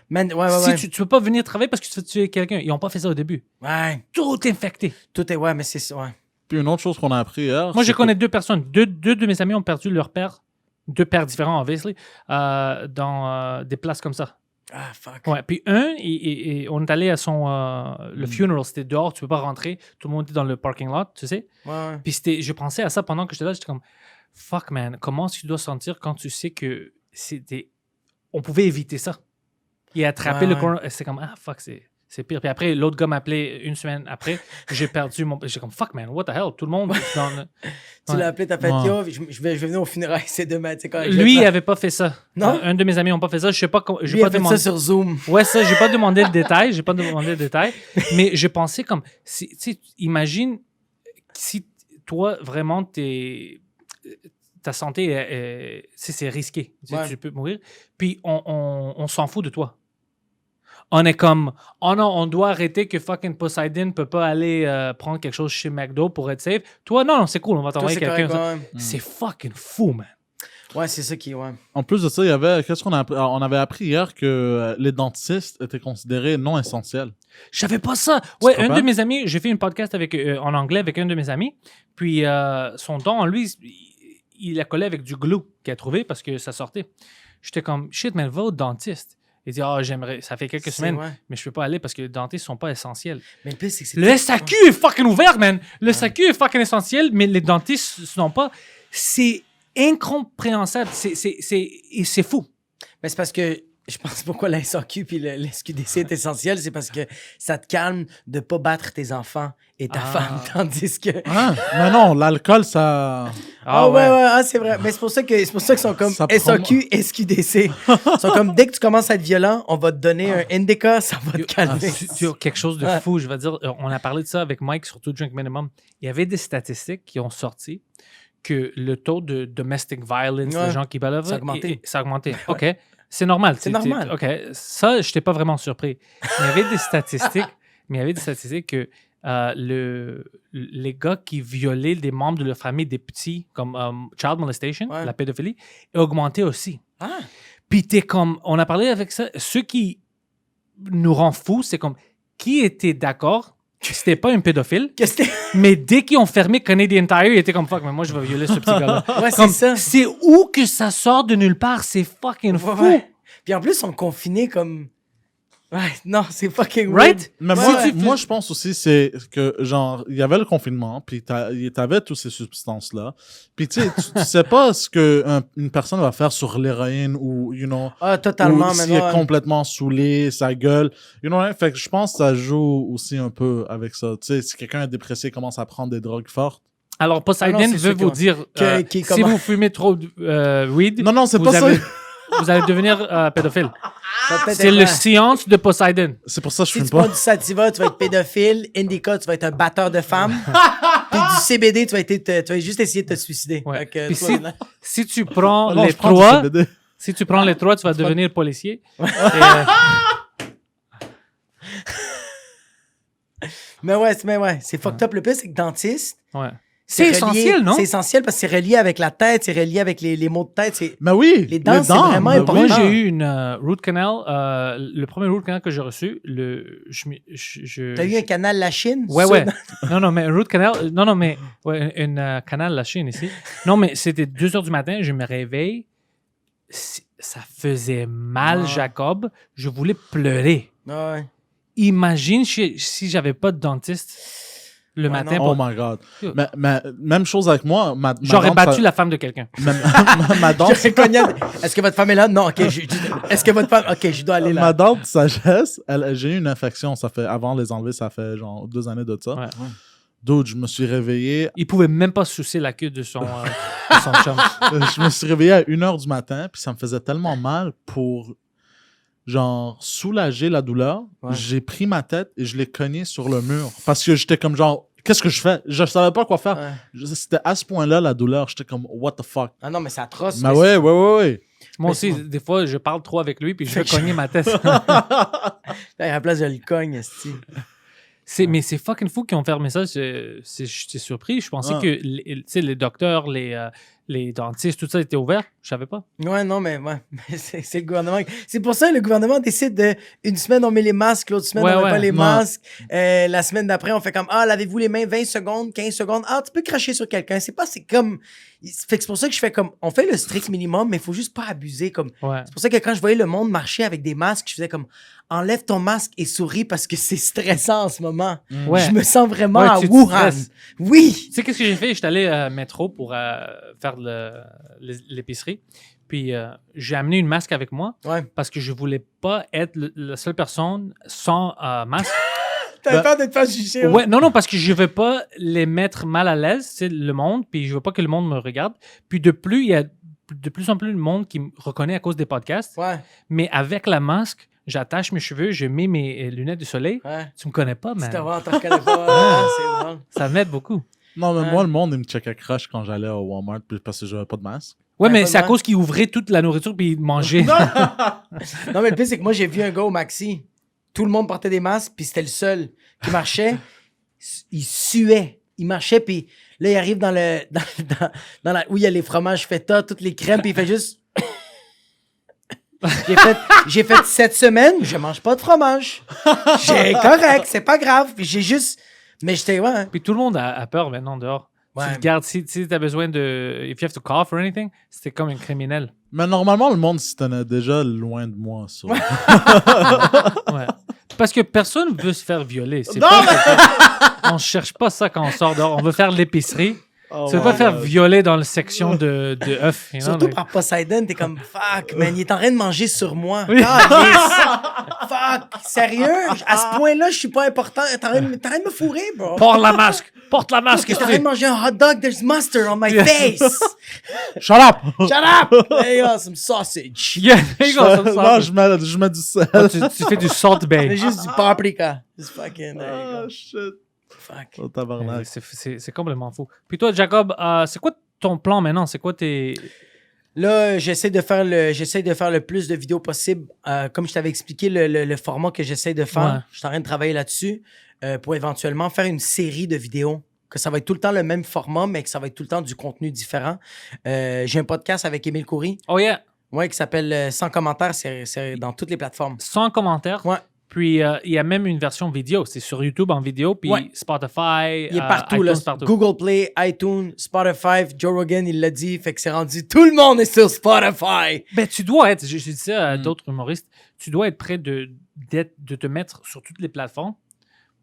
Si tu peux pas venir travailler parce que tu veux tuer quelqu'un, ils n'ont pas fait ça au début. Ouais. Tout infecté. Tout est... Ouais, mais c'est ça, ouais. Puis une autre chose qu'on a appris hier... Moi, je c'est connais deux personnes. Deux de mes amis ont perdu leur père. Deux pères différents, obviously, dans des places comme ça. Ah, fuck. Ouais. Puis on est allé à son... le funeral, c'était dehors, tu peux pas rentrer. Tout le monde était dans le parking lot, tu sais. Ouais. Puis je pensais à ça pendant que j'étais là. J'étais comme, fuck, man, comment tu dois sentir quand tu sais que on pouvait éviter ça. Il a attrapé le corona. C'est comme, ah, fuck, c'est pire. Puis après, l'autre gars m'a appelé une semaine après. J'ai perdu mon... J'étais comme, fuck, man, what the hell? Tout le monde... Tu l'as appelé, t'as fait, yo, je vais venir au funérailles, c'est demain. Lui, il n'avait pas fait ça. Non? Un de mes amis n'a pas fait ça. Je sais pas... Lui, il a fait ça sur Zoom. Ouais, ça, j'ai pas demandé le détail. Mais je pensais comme... Tu sais, imagine si toi, vraiment, ta santé, c'est risqué. Tu peux mourir. Puis on s'en fout de toi. On est comme, oh non, on doit arrêter que fucking Poseidon peut pas aller prendre quelque chose chez McDo pour être safe. Toi, non, c'est cool, on va t'envoyer quelqu'un. Correct, C'est fucking fou, man. Ouais, c'est ça qui est, ouais. En plus de ça, il y avait, qu'est-ce qu'on a appris? On avait appris hier que les dentistes étaient considérés non essentiels. Je savais pas ça. Ouais, un de mes amis, j'ai fait une podcast en anglais avec un de mes amis, puis son don, lui, il a collé avec du glue qu'il a trouvé parce que ça sortait. J'étais comme, shit, mais va au dentiste. Il dit, j'aimerais, ça fait quelques semaines, mais je peux pas aller parce que les dentistes sont pas essentiels. Mais le plus, c'est que le SAQ est fucking ouvert, man. Le SAQ est fucking essentiel, mais les dentistes sont pas. C'est incompréhensible. C'est fou. Mais c'est parce que je pense pourquoi la SAQ puis le SQDC est essentiel, c'est parce que ça te calme de pas battre tes enfants et ta femme, tandis que... Mais non, l'alcool, ça... ouais, c'est vrai. Mais c'est pour ça qu'ils sont comme SAQ, SQDC. Ils sont comme, dès que tu commences à être violent, on va te donner un indica, ça va te calmer. Tu as quelque chose de fou, je vais dire. On a parlé de ça avec Mike, surtout Drink Minimum. Il y avait des statistiques qui ont sorti que le taux de domestic violence, de gens qui balavent, ça a augmenté. OK. C'est normal. C'est normal. OK. Ça, je n'étais pas vraiment surpris. Mais il y avait des statistiques que les gars qui violaient des membres de leur famille, des petits, comme child molestation, la pédophilie, a augmenté aussi. Ah. Puis t'es comme, on a parlé avec ça, ce qui nous rend fous, c'est comme, qui était d'accord que c'était pas un pédophile, mais dès qu'ils ont fermé Canadian Tire, ils étaient comme, fuck, mais moi, je vais violer ce petit gars-là. Ouais, c'est ça. C'est où que ça sort de nulle part, c'est fucking fou. Ouais. Puis en plus, ils sont confinés comme... Ouais, non, c'est fucking right? Mais moi, je pense aussi, c'est que, genre, il y avait le confinement, puis t'avais toutes ces substances-là. Puis, tu sais, tu sais pas ce qu'une personne va faire sur l'héroïne ou, you know... Ah, totalement, ou s'il est complètement saoulé, sa gueule. You know, fait que je pense que ça joue aussi un peu avec ça. Tu sais, si quelqu'un est dépressé, commence à prendre des drogues fortes. Alors, Poseidon veut vous dire, si vous fumez trop de weed... Non, c'est pas ça. Vous allez devenir pédophile. C'est le science de Poseidon. C'est pour ça que je fume pas. Si tu prends du sativa, tu vas être pédophile. Indica, tu vas être un batteur de femmes. Puis du CBD, tu vas juste essayer de te suicider. Ouais. Puis si tu prends les trois, tu vas devenir policier. Mais ouais, c'est fucked up. Le plus, c'est que dentiste... Ouais. C'est essentiel, non? C'est essentiel parce que c'est relié avec la tête, c'est relié avec les maux de tête. Mais oui! Les dents, c'est vraiment important. Moi, j'ai eu une root canal. Le premier root canal que j'ai reçu, T'as eu un canal la Chine? Ouais. Non, mais un root canal... Non, mais... Ouais, une canal la Chine ici. Non, mais c'était 2h du matin, je me réveille, ça faisait mal, Ouais. Jacob. Je voulais pleurer. Ouais. Imagine si j'avais pas de dentiste le matin. Oh my God. Mais même chose avec moi. J'aurais dent, battu la femme de quelqu'un. ma dent, J'aurais cogné. Est-ce que votre femme est là? Non, OK. Est-ce que votre femme... OK, je dois aller là. ma dent de sagesse, j'ai eu une infection. Ça fait, avant de les enlever, ça fait genre 2 années de ça. Ouais. Dude, je me suis réveillé. Il pouvait même pas sucer la queue de son chum. Je me suis réveillé à 1h du matin, puis ça me faisait tellement mal pour genre soulager la douleur. Ouais. J'ai pris ma tête et je l'ai cogné sur le mur parce que j'étais comme genre, qu'est-ce que je fais? Je savais pas quoi faire. Ouais. C'était à ce point-là la douleur. J'étais comme, what the fuck? Ah non, mais c'est atroce. Mais ouais. Moi Mais aussi, des fois, je parle trop avec lui puis je vais cogner ma tête. À la place, je le cogne, esti. Mais c'est fucking fou qu'ils ont fermé ça. J'étais surpris. Je pensais Ah. que les docteurs, les dentistes, tout ça était ouvert. Je savais pas. Ouais, non, mais ouais. C'est le gouvernement. C'est pour ça que le gouvernement décide de. Une semaine, on met les masques, l'autre semaine, on met pas les masques. La semaine d'après, on fait comme lavez-vous les mains 20 secondes, 15 secondes. Tu peux cracher sur quelqu'un. C'est comme. Fait que c'est pour ça que je fais comme. On fait le strict minimum, mais il faut juste pas abuser. Comme. Ouais. C'est pour ça que quand je voyais le monde marcher avec des masques, je faisais comme enlève ton masque et souris parce que c'est stressant en ce moment. Ouais. Je me sens vraiment Ouais, à tu te Wuhan. stresses. Oui! Tu sais, qu'est-ce que j'ai fait? J'étais allé à métro pour faire l'épicerie. Puis j'ai amené une masque avec moi Ouais. parce que je voulais pas être la seule personne sans masque. T'as peur de te faire juger. Ouais, non, parce que je veux pas les mettre mal à l'aise, c'est le monde, puis je veux pas que le monde me regarde. Puis il y a de plus en plus de monde qui me reconnaît à cause des podcasts. Ouais. Mais avec la masque, j'attache mes cheveux, je mets mes lunettes de soleil. Ouais. Tu me connais pas, Tu man. te vois, t'en connais pas. C'est drôle. Ça m'aide beaucoup. Non, mais Ouais. moi, le monde, il me checkait crush quand j'allais au Walmart parce que j'avais pas de masque. Ouais, Ouais, mais pas c'est à mal. cause qu'ils ouvraient toute la nourriture puis ils mangeaient. Non, mais le pire, c'est que moi, j'ai vu un gars au Maxi. Tout le monde portait des masques, puis c'était le seul qui marchait. Il suait. Il marchait, puis là, il arrive dans où il y a les fromages feta, toutes les crèmes, puis il fait juste... J'ai fait 7 semaines, je mange pas de fromage. J'ai correct, c'est pas grave. Puis j'ai juste... Mais j'étais... Ouais. Puis tout le monde a peur maintenant dehors. Ouais. Tu te gardes, si tu as besoin de... If you have to cough or anything, c'était comme un criminel. Mais normalement, le monde se tenait déjà loin de moi. Ça. Ouais. Parce que personne veut se faire violer. C'est Non, pas on cherche pas ça quand on sort dehors. On veut faire l'épicerie. Oh Tu veux my pas faire God. violer dans la section de œufs. you know, Surtout like- par Poseidon, t'es comme fuck, man, il est en train de manger sur moi. Oui. Fuck, sérieux? À ce point-là, je suis pas important. T'es en train de me fourrer, bro. Porte la masque! Porte la masque! T'es en qu'est-ce que train tu de manger un hot dog, there's mustard on my Yeah. face. Shut up! Shut up! There you go, some sausage. Yeah, there you go, some Non, sauce. je mets du sel. Tu fais du salt bay. C'est juste du paprika. Just fucking, there you Oh, go. shit. Fuck. Oh, tabarnak. C'est complètement fou. Puis toi, Jacob, c'est quoi ton plan maintenant? C'est quoi tes... Là, j'essaie de faire le plus de vidéos possible. Comme je t'avais expliqué, le format que j'essaie de faire, Ouais. je suis en train de travailler là-dessus pour éventuellement faire une série de vidéos. Que ça va être tout le temps le même format, mais que ça va être tout le temps du contenu différent. J'ai un podcast avec Émile Coury, Oh yeah! ouais, qui s'appelle Sans commentaires. C'est dans toutes les plateformes. Sans commentaire. Ouais. Puis il y a même une version vidéo. C'est sur YouTube en vidéo. Puis Ouais. Spotify. Il est partout, iTunes, là. partout. Google Play, iTunes, Spotify, Joe Rogan, il l'a dit. Fait que c'est rendu, tout le monde est sur Spotify. Ben, tu dois être, je dis ça à Mm. d'autres humoristes, tu dois être prêt de te mettre sur toutes les plateformes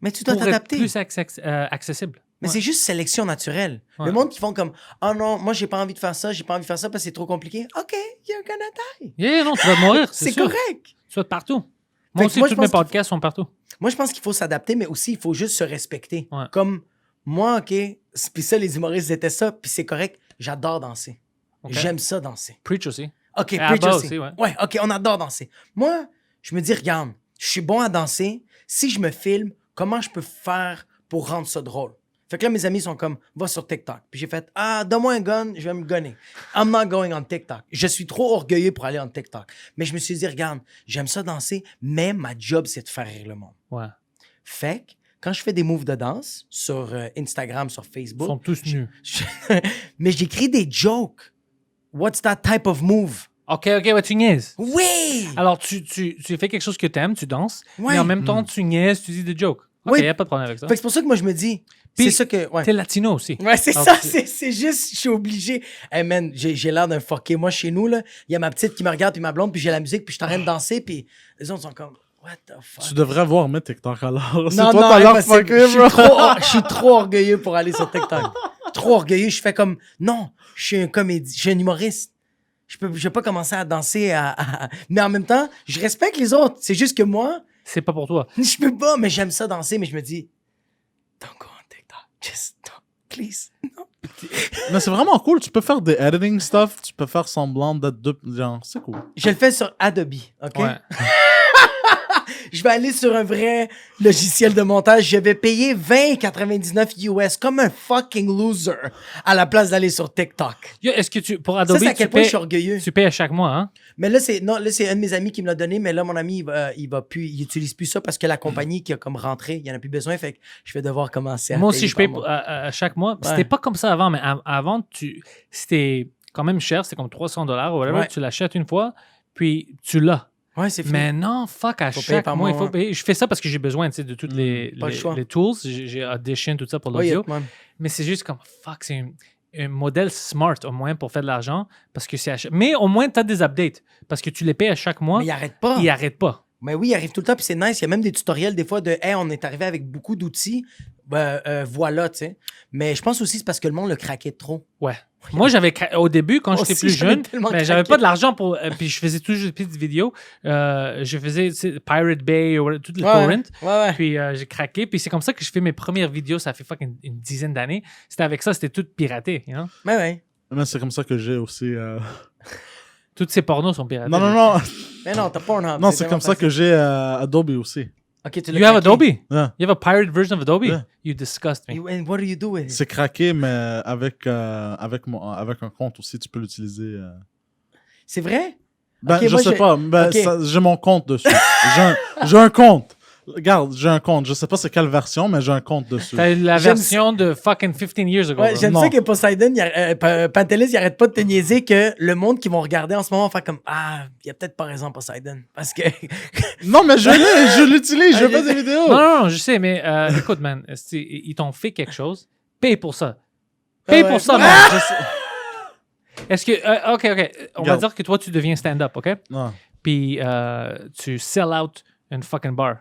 Mais tu dois pour être t'adapter. plus accessible. Mais Ouais. c'est juste sélection naturelle. Ouais. Le monde qui font comme « Oh non, moi j'ai pas envie de faire ça parce que c'est trop compliqué. » OK, you're gonna die. Yeah, non, tu vas mourir, c'est C'est sûr. correct. Tu vas être partout. Fait Moi que aussi, moi, je tous mes pense qu'il podcasts sont partout. Moi, je pense qu'il faut s'adapter, mais aussi il faut juste se respecter. Ouais. Comme moi, OK, puis ça, les humoristes étaient ça, puis c'est correct. J'adore danser. Ok. J'aime ça danser. Preach aussi. OK, Et preach Abba aussi. aussi, ouais. Ouais, OK, on adore danser. Moi, je me dis, regarde, je suis bon à danser. Si je me filme, comment je peux faire pour rendre ça drôle? Fait que là, mes amis sont comme, va sur TikTok. Puis j'ai fait, donne-moi un gun, je vais me gunner. I'm not going on TikTok. Je suis trop orgueilleux pour aller on TikTok. Mais je me suis dit, regarde, j'aime ça danser, mais ma job, c'est de faire rire le monde. Ouais. Fait que quand je fais des moves de danse sur Instagram, sur Ils Facebook, sont tous nus. mais j'écris des jokes. What's that type of move? OK, ouais, tu niaises. Oui! Alors, tu fais quelque chose que tu aimes, tu danses, Ouais. mais en même temps, tu niaises, tu dis des jokes. Ok, il n'y a pas de problème avec ça. Fait que c'est pour ça que moi, je me dis, Puis, c'est ça que... Ouais. T'es latino aussi. Ouais, c'est Alors, ça, c'est juste, je suis obligé. Hey man, j'ai l'air d'un fucké. Moi, chez nous, là, il y a ma petite qui me regarde, puis ma blonde, puis j'ai la musique, puis je suis en train de danser, puis les autres sont comme, what the fuck? Tu devrais voir mes TikTok alors. C'est Non, toi, non, t'as l'air impossible. fucké, Je suis trop orgueilleux pour aller sur TikTok. Trop orgueilleux. Je fais comme, non, je suis un comédien, je suis un humoriste. Je vais pas commencer à danser Mais en même temps, je respecte les autres. C'est juste que moi, C'est pas pour toi. je peux pas, mais j'aime ça danser, mais je me dis, don't go on TikTok. Just don't, please. Non. Mais c'est vraiment cool. Tu peux faire des editing stuff. Tu peux faire semblant d'être genre, c'est cool. Je le fais sur Adobe, OK? Ouais. Je vais aller sur un vrai logiciel de montage. Je vais payer 20,99 US comme un fucking loser à la place d'aller sur TikTok. Yo, est-ce que pour Adobe, Ça, c'est à quel point je suis orgueilleux. tu payes à chaque mois, hein? Mais là, c'est un de mes amis qui me l'a donné, mais là, mon ami, il utilise plus ça parce que la compagnie qui a comme rentré, il en a plus besoin, fait que je vais devoir commencer à Moi aussi, payer je paye par mois. à chaque mois. Ouais. C'était pas comme ça avant, mais avant, c'était quand même cher. C'était comme $300 ou whatever. Ouais. Tu l'achètes une fois, puis tu l'as. Ouais, c'est fini. Mais non, fuck, à Faut payer chaque par mois, il mois, faut ouais. payer. Je fais ça parce que j'ai besoin, tu sais, de toutes pas le choix. les tools. J'ai Audition, tout ça pour Ouais, l'audio. ouais. Mais c'est juste comme, fuck, c'est un modèle smart au moins pour faire de l'argent. Parce que c'est mais au moins, tu as des updates. Parce que tu les payes à chaque mois. Mais il arrête pas. Il arrête pas. Mais oui, il arrive tout le temps, puis c'est nice. Il y a même des tutoriels des fois de « Hey, on est arrivé avec beaucoup d'outils. Voilà, tu sais. » Mais je pense aussi que c'est parce que le monde le craquait trop. Ouais. Moi, au début, quand Moi j'étais aussi, plus j'avais jeune, tellement mais j'avais craqué. pas de l'argent pour. Puis je faisais toujours des petites vidéos. Je faisais tu sais, Pirate Bay, ou toutes les torrents. Ouais. Puis j'ai craqué. Puis c'est comme ça que je fais mes premières vidéos. Ça fait fucking une dizaine d'années. C'était avec ça, c'était tout piraté. You know? Mais ouais. Mais c'est comme ça que j'ai aussi. Toutes ces pornos sont piratés. Non. Mais non, t'as Pornhub. Non, c'est comme ça que j'ai Adobe aussi. OK, tu l'as You have craqué. Adobe? Ouais. You have a pirate version of Adobe? Yeah. You disgust me. And what do you do with it? C'est craqué, mais avec un compte aussi, tu peux l'utiliser. C'est vrai? Ben, Ok, je moi, sais pas. Ben, ok. j'ai mon compte dessus. j'ai un compte. Regarde, j'ai un compte. Je sais pas c'est quelle version, mais j'ai un compte dessus. T'as la J'aime version de fucking 15 years ago. Ouais, bro. j'aime Non. ça que Poseidon, Pantelis, il arrête pas de te niaiser que le monde qui vont regarder en ce moment va faire comme Ah, il y a peut-être pas raison, Poseidon. Parce que. Non, mais je l'utilise. Je fais des vidéos. Non, je sais, mais écoute, man, ils t'ont fait quelque chose. Paye pour ça. Paye ouais. pour ça, man. Je sais. Est-ce que. OK. On va Regarde. dire que toi, tu deviens stand-up, OK? Non. Puis tu sell out une fucking bar.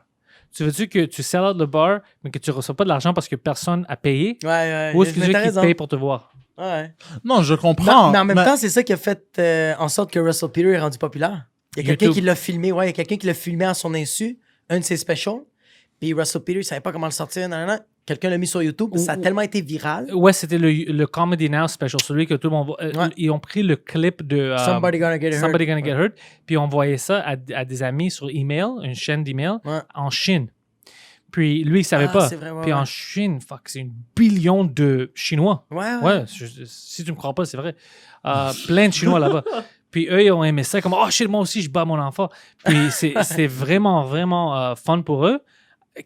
Tu veux-tu que tu sell out le bar, mais que tu reçois pas de l'argent parce que personne a payé? Ouais. Ou est-ce que tu Mais veux t'as qu'ils te raison. payent pour te voir? Ouais. Non, je comprends. Mais en même temps, c'est ça qui a fait en sorte que Russell Peters est rendu populaire. Il y a quelqu'un YouTube. qui l'a filmé, ouais, il y a quelqu'un qui l'a filmé à son insu, un de ses specials. Puis Russell Peters, il savait pas comment le sortir, nanana. Quelqu'un l'a mis sur YouTube, ça a tellement été viral. Ouais, c'était le Comedy Now special, celui que tout le monde voit. Ouais. Ils ont pris le clip de Somebody Gonna Get Hurt. Somebody Gonna Get Hurt, puis on envoyé ça à des amis sur email, une chaîne d'email, Ouais. en Chine. Puis lui, il savait Ah, pas. c'est vrai, ouais, Puis ouais. en Chine, fuck, c'est 1 billion de Chinois. Ouais. Ouais, si tu me crois pas, c'est vrai. Plein de Chinois là-bas. Puis eux, ils ont aimé ça, comme « Oh, shit, moi aussi, je bats mon enfant. » Puis c'est vraiment, vraiment fun pour eux.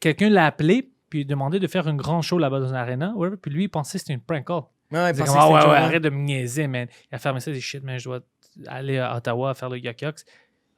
Quelqu'un l'a appelé, puis demandé de faire un grand show là-bas dans une arena. Whatever. Puis lui, il pensait que c'était une prank call. Ouais, Il disait pensait comme, que ah c'était ouais, Jordan. arrête de me niaiser, man. Il a fermé ça, il dit shit, man, je dois aller à Ottawa faire le Yuck-Yucks.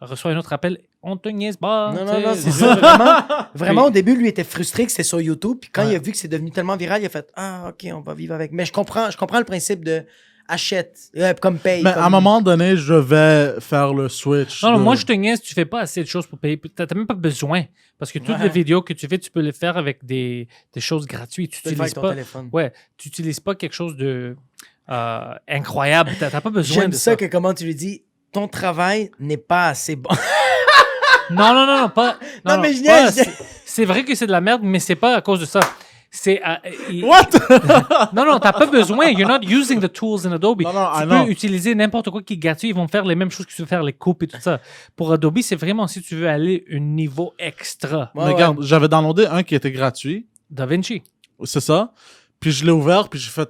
Il reçoit un autre appel, on te niaise pas. Non, tu sais. non, c'est ça. Vraiment, au début, lui était frustré que c'était sur YouTube. Puis quand il a vu que c'est devenu tellement viral, il a fait Ah, OK, on va vivre avec. Mais je comprends le principe de achète, comme paye. Mais comme... à un moment donné, je vais faire le switch. Non, de- moi, je te niaise, tu fais pas assez de choses pour payer. T'as même pas besoin. Parce que toutes Ouais. les vidéos que tu fais, tu peux les faire avec des choses gratuites. Tu Tu peux le faire n'utilises avec ton pas. téléphone. Ouais, tu n'utilises pas quelque chose de incroyable. T'as pas besoin J'aime de ça ça. que, comment tu lui dis, ton travail n'est pas assez bon. Non, pas. Non, mais je pas- niaise. c'est vrai que c'est de la merde, mais c'est pas à cause de ça. C'est. What? Non, t'as pas besoin. You're not using the tools in Adobe. Non, I Tu know. peux utiliser n'importe quoi qui est gratuit. Ils vont faire les mêmes choses que tu veux faire, les coupes et tout ça. Pour Adobe, c'est vraiment si tu veux aller un niveau extra. Ouais, Mais regarde, j'avais downloadé un qui était gratuit. DaVinci. C'est ça. Puis je l'ai ouvert, puis j'ai fait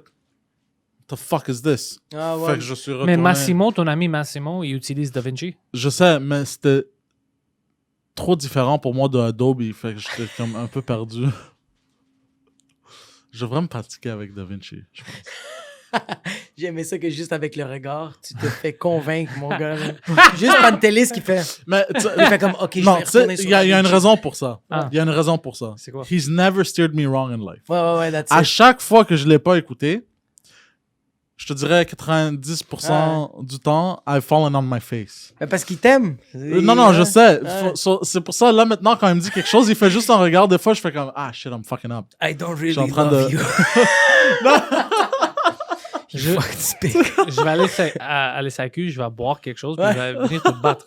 The fuck is this? Ah Fait ouais. que je suis retourné. Mais Massimo, ton ami Massimo, il utilise DaVinci. Je sais, mais c'était trop différent pour moi de Adobe. Fait que j'étais comme un peu perdu. Je devrais me pratiquer avec DaVinci, je pense. J'aimais ça que juste avec le regard, tu te fais convaincre, mon gars. Juste Pantelis qui fait... Mais il fait comme, OK, je vais retourner sur il y a une raison pour ça. Ah. Il y a une raison pour ça. C'est quoi? He's never steered me wrong in life. Ouais, that's À it. chaque fois que je l'ai pas écouté, je te dirais 90% du temps, I've fallen on my face. Mais parce qu'il t'aime. Non, je sais. Ouais. C'est pour ça, là, maintenant, quand il me dit quelque chose, il fait juste un regard. Des fois, je fais comme, ah, shit, I'm fucking up. I don't really suis en train love de- you. Je vais aller à la SAQ, je vais boire quelque chose, puis je vais venir te battre.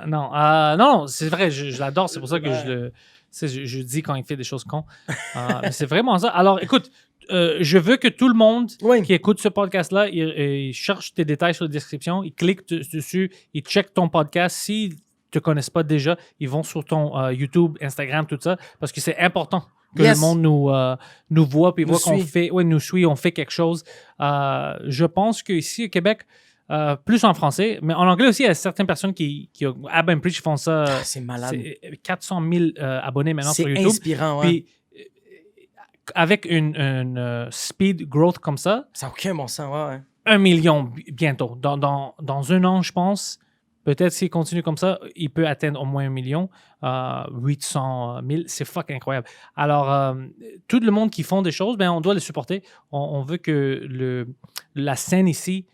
Non, c'est vrai, je l'adore. C'est pour ça que je dis quand il fait des choses cons. Mais c'est vraiment ça. Alors, écoute, je veux que tout le monde qui écoute ce podcast-là, il cherche tes détails sur la description, il clique dessus, il check ton podcast. S'ils ne te connaissent pas déjà, ils vont sur ton YouTube, Instagram, tout ça, parce que c'est important que le monde nous voit, puis voit qu'on fait, nous suit, on fait quelque chose. Je pense qu'ici, au Québec, plus en français, mais en anglais aussi, il y a certaines personnes qui à Ben Preach font ça. C'est malade. C'est 400 000 abonnés maintenant sur YouTube. C'est inspirant, ouais. Puis, avec une speed growth comme ça, ça n'a aucun bon sens, ouais. 1 million bientôt. Dans un an, je pense, peut-être s'il continue comme ça, il peut atteindre au moins 1 million. 800 000, c'est fuck incroyable. Alors, tout le monde qui font des choses, ben, on doit les supporter. On veut que la scène ici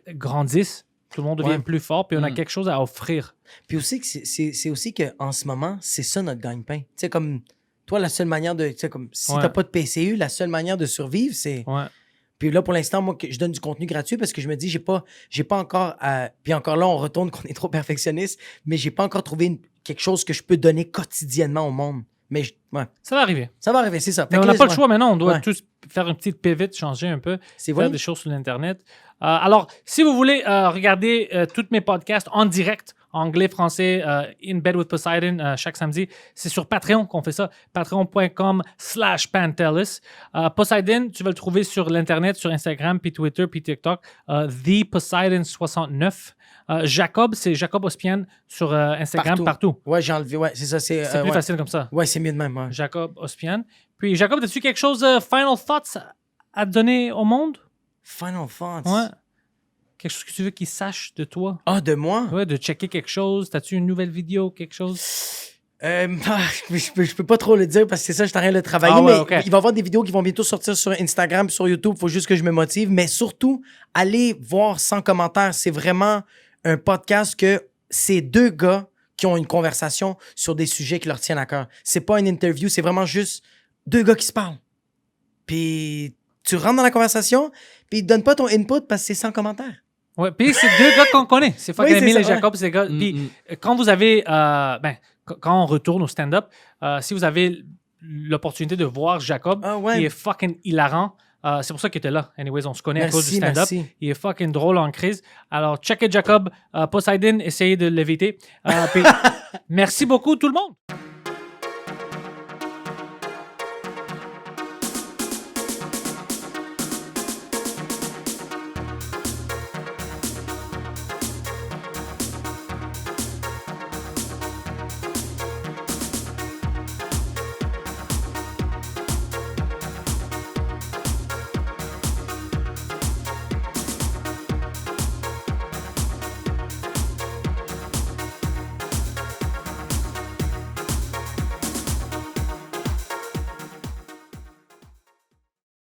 grandisse, tout le monde devienne plus fort, puis on a quelque chose à offrir. Puis aussi, c'est aussi qu'en ce moment, c'est ça notre gagne-pain. Tu sais, comme toi, la seule manière de... Tu sais, comme si t'as pas de PCU, la seule manière de survivre, c'est... Ouais. Puis là, pour l'instant, moi, je donne du contenu gratuit parce que je me dis, j'ai pas encore... Puis encore là, on retourne qu'on est trop perfectionniste, mais j'ai pas encore trouvé quelque chose que je peux donner quotidiennement au monde. Mais ça va arriver. Ça va arriver, c'est ça. Mais on n'a pas le choix maintenant. On doit tous faire une petite pivot, changer un peu, faire des choses sur l'Internet. Alors, si vous voulez regarder tous mes podcasts en direct, anglais, français, In Bed with Poseidon, chaque samedi, c'est sur Patreon qu'on fait ça. Patreon.com/Pantelis. Poseidon, tu vas le trouver sur l'Internet, sur Instagram, puis Twitter, puis TikTok. The Poseidon69. Jacob, c'est Jacob Ospian sur Instagram, partout. Ouais, j'ai enlevé. Ouais, c'est ça. C'est plus facile comme ça. Ouais, c'est mieux de même. Ouais. Jacob Ospian. Puis, Jacob, as-tu quelque chose, final thoughts à donner au monde? Final thoughts? Ouais. Quelque chose que tu veux qu'ils sachent de toi? Ah, de moi? Ouais, de checker quelque chose. T'as-tu une nouvelle vidéo, quelque chose? Je peux pas trop le dire parce que c'est ça, je suis en train de travailler. Mais il va y avoir des vidéos qui vont bientôt sortir sur Instagram, sur YouTube. Il faut juste que je me motive. Mais surtout, allez voir Sans commentaire. C'est vraiment un podcast que c'est deux gars qui ont une conversation sur des sujets qui leur tiennent à cœur. C'est pas une interview, c'est vraiment juste deux gars qui se parlent. Puis tu rentres dans la conversation, puis ils te donnent pas ton input parce que c'est sans commentaire. Ouais, puis c'est deux gars qu'on connaît. C'est fucking Emile et Jacob, c'est des gars. Puis quand vous avez, quand on retourne au stand-up, si vous avez l'opportunité de voir Jacob, il est fucking hilarant. C'est pour ça qu'il était là. Anyways, on se connaît à cause du stand-up. Il est fucking drôle en crise. Alors, checkez Jacob. Poseidon, essayez de l'éviter. Puis, merci beaucoup tout le monde.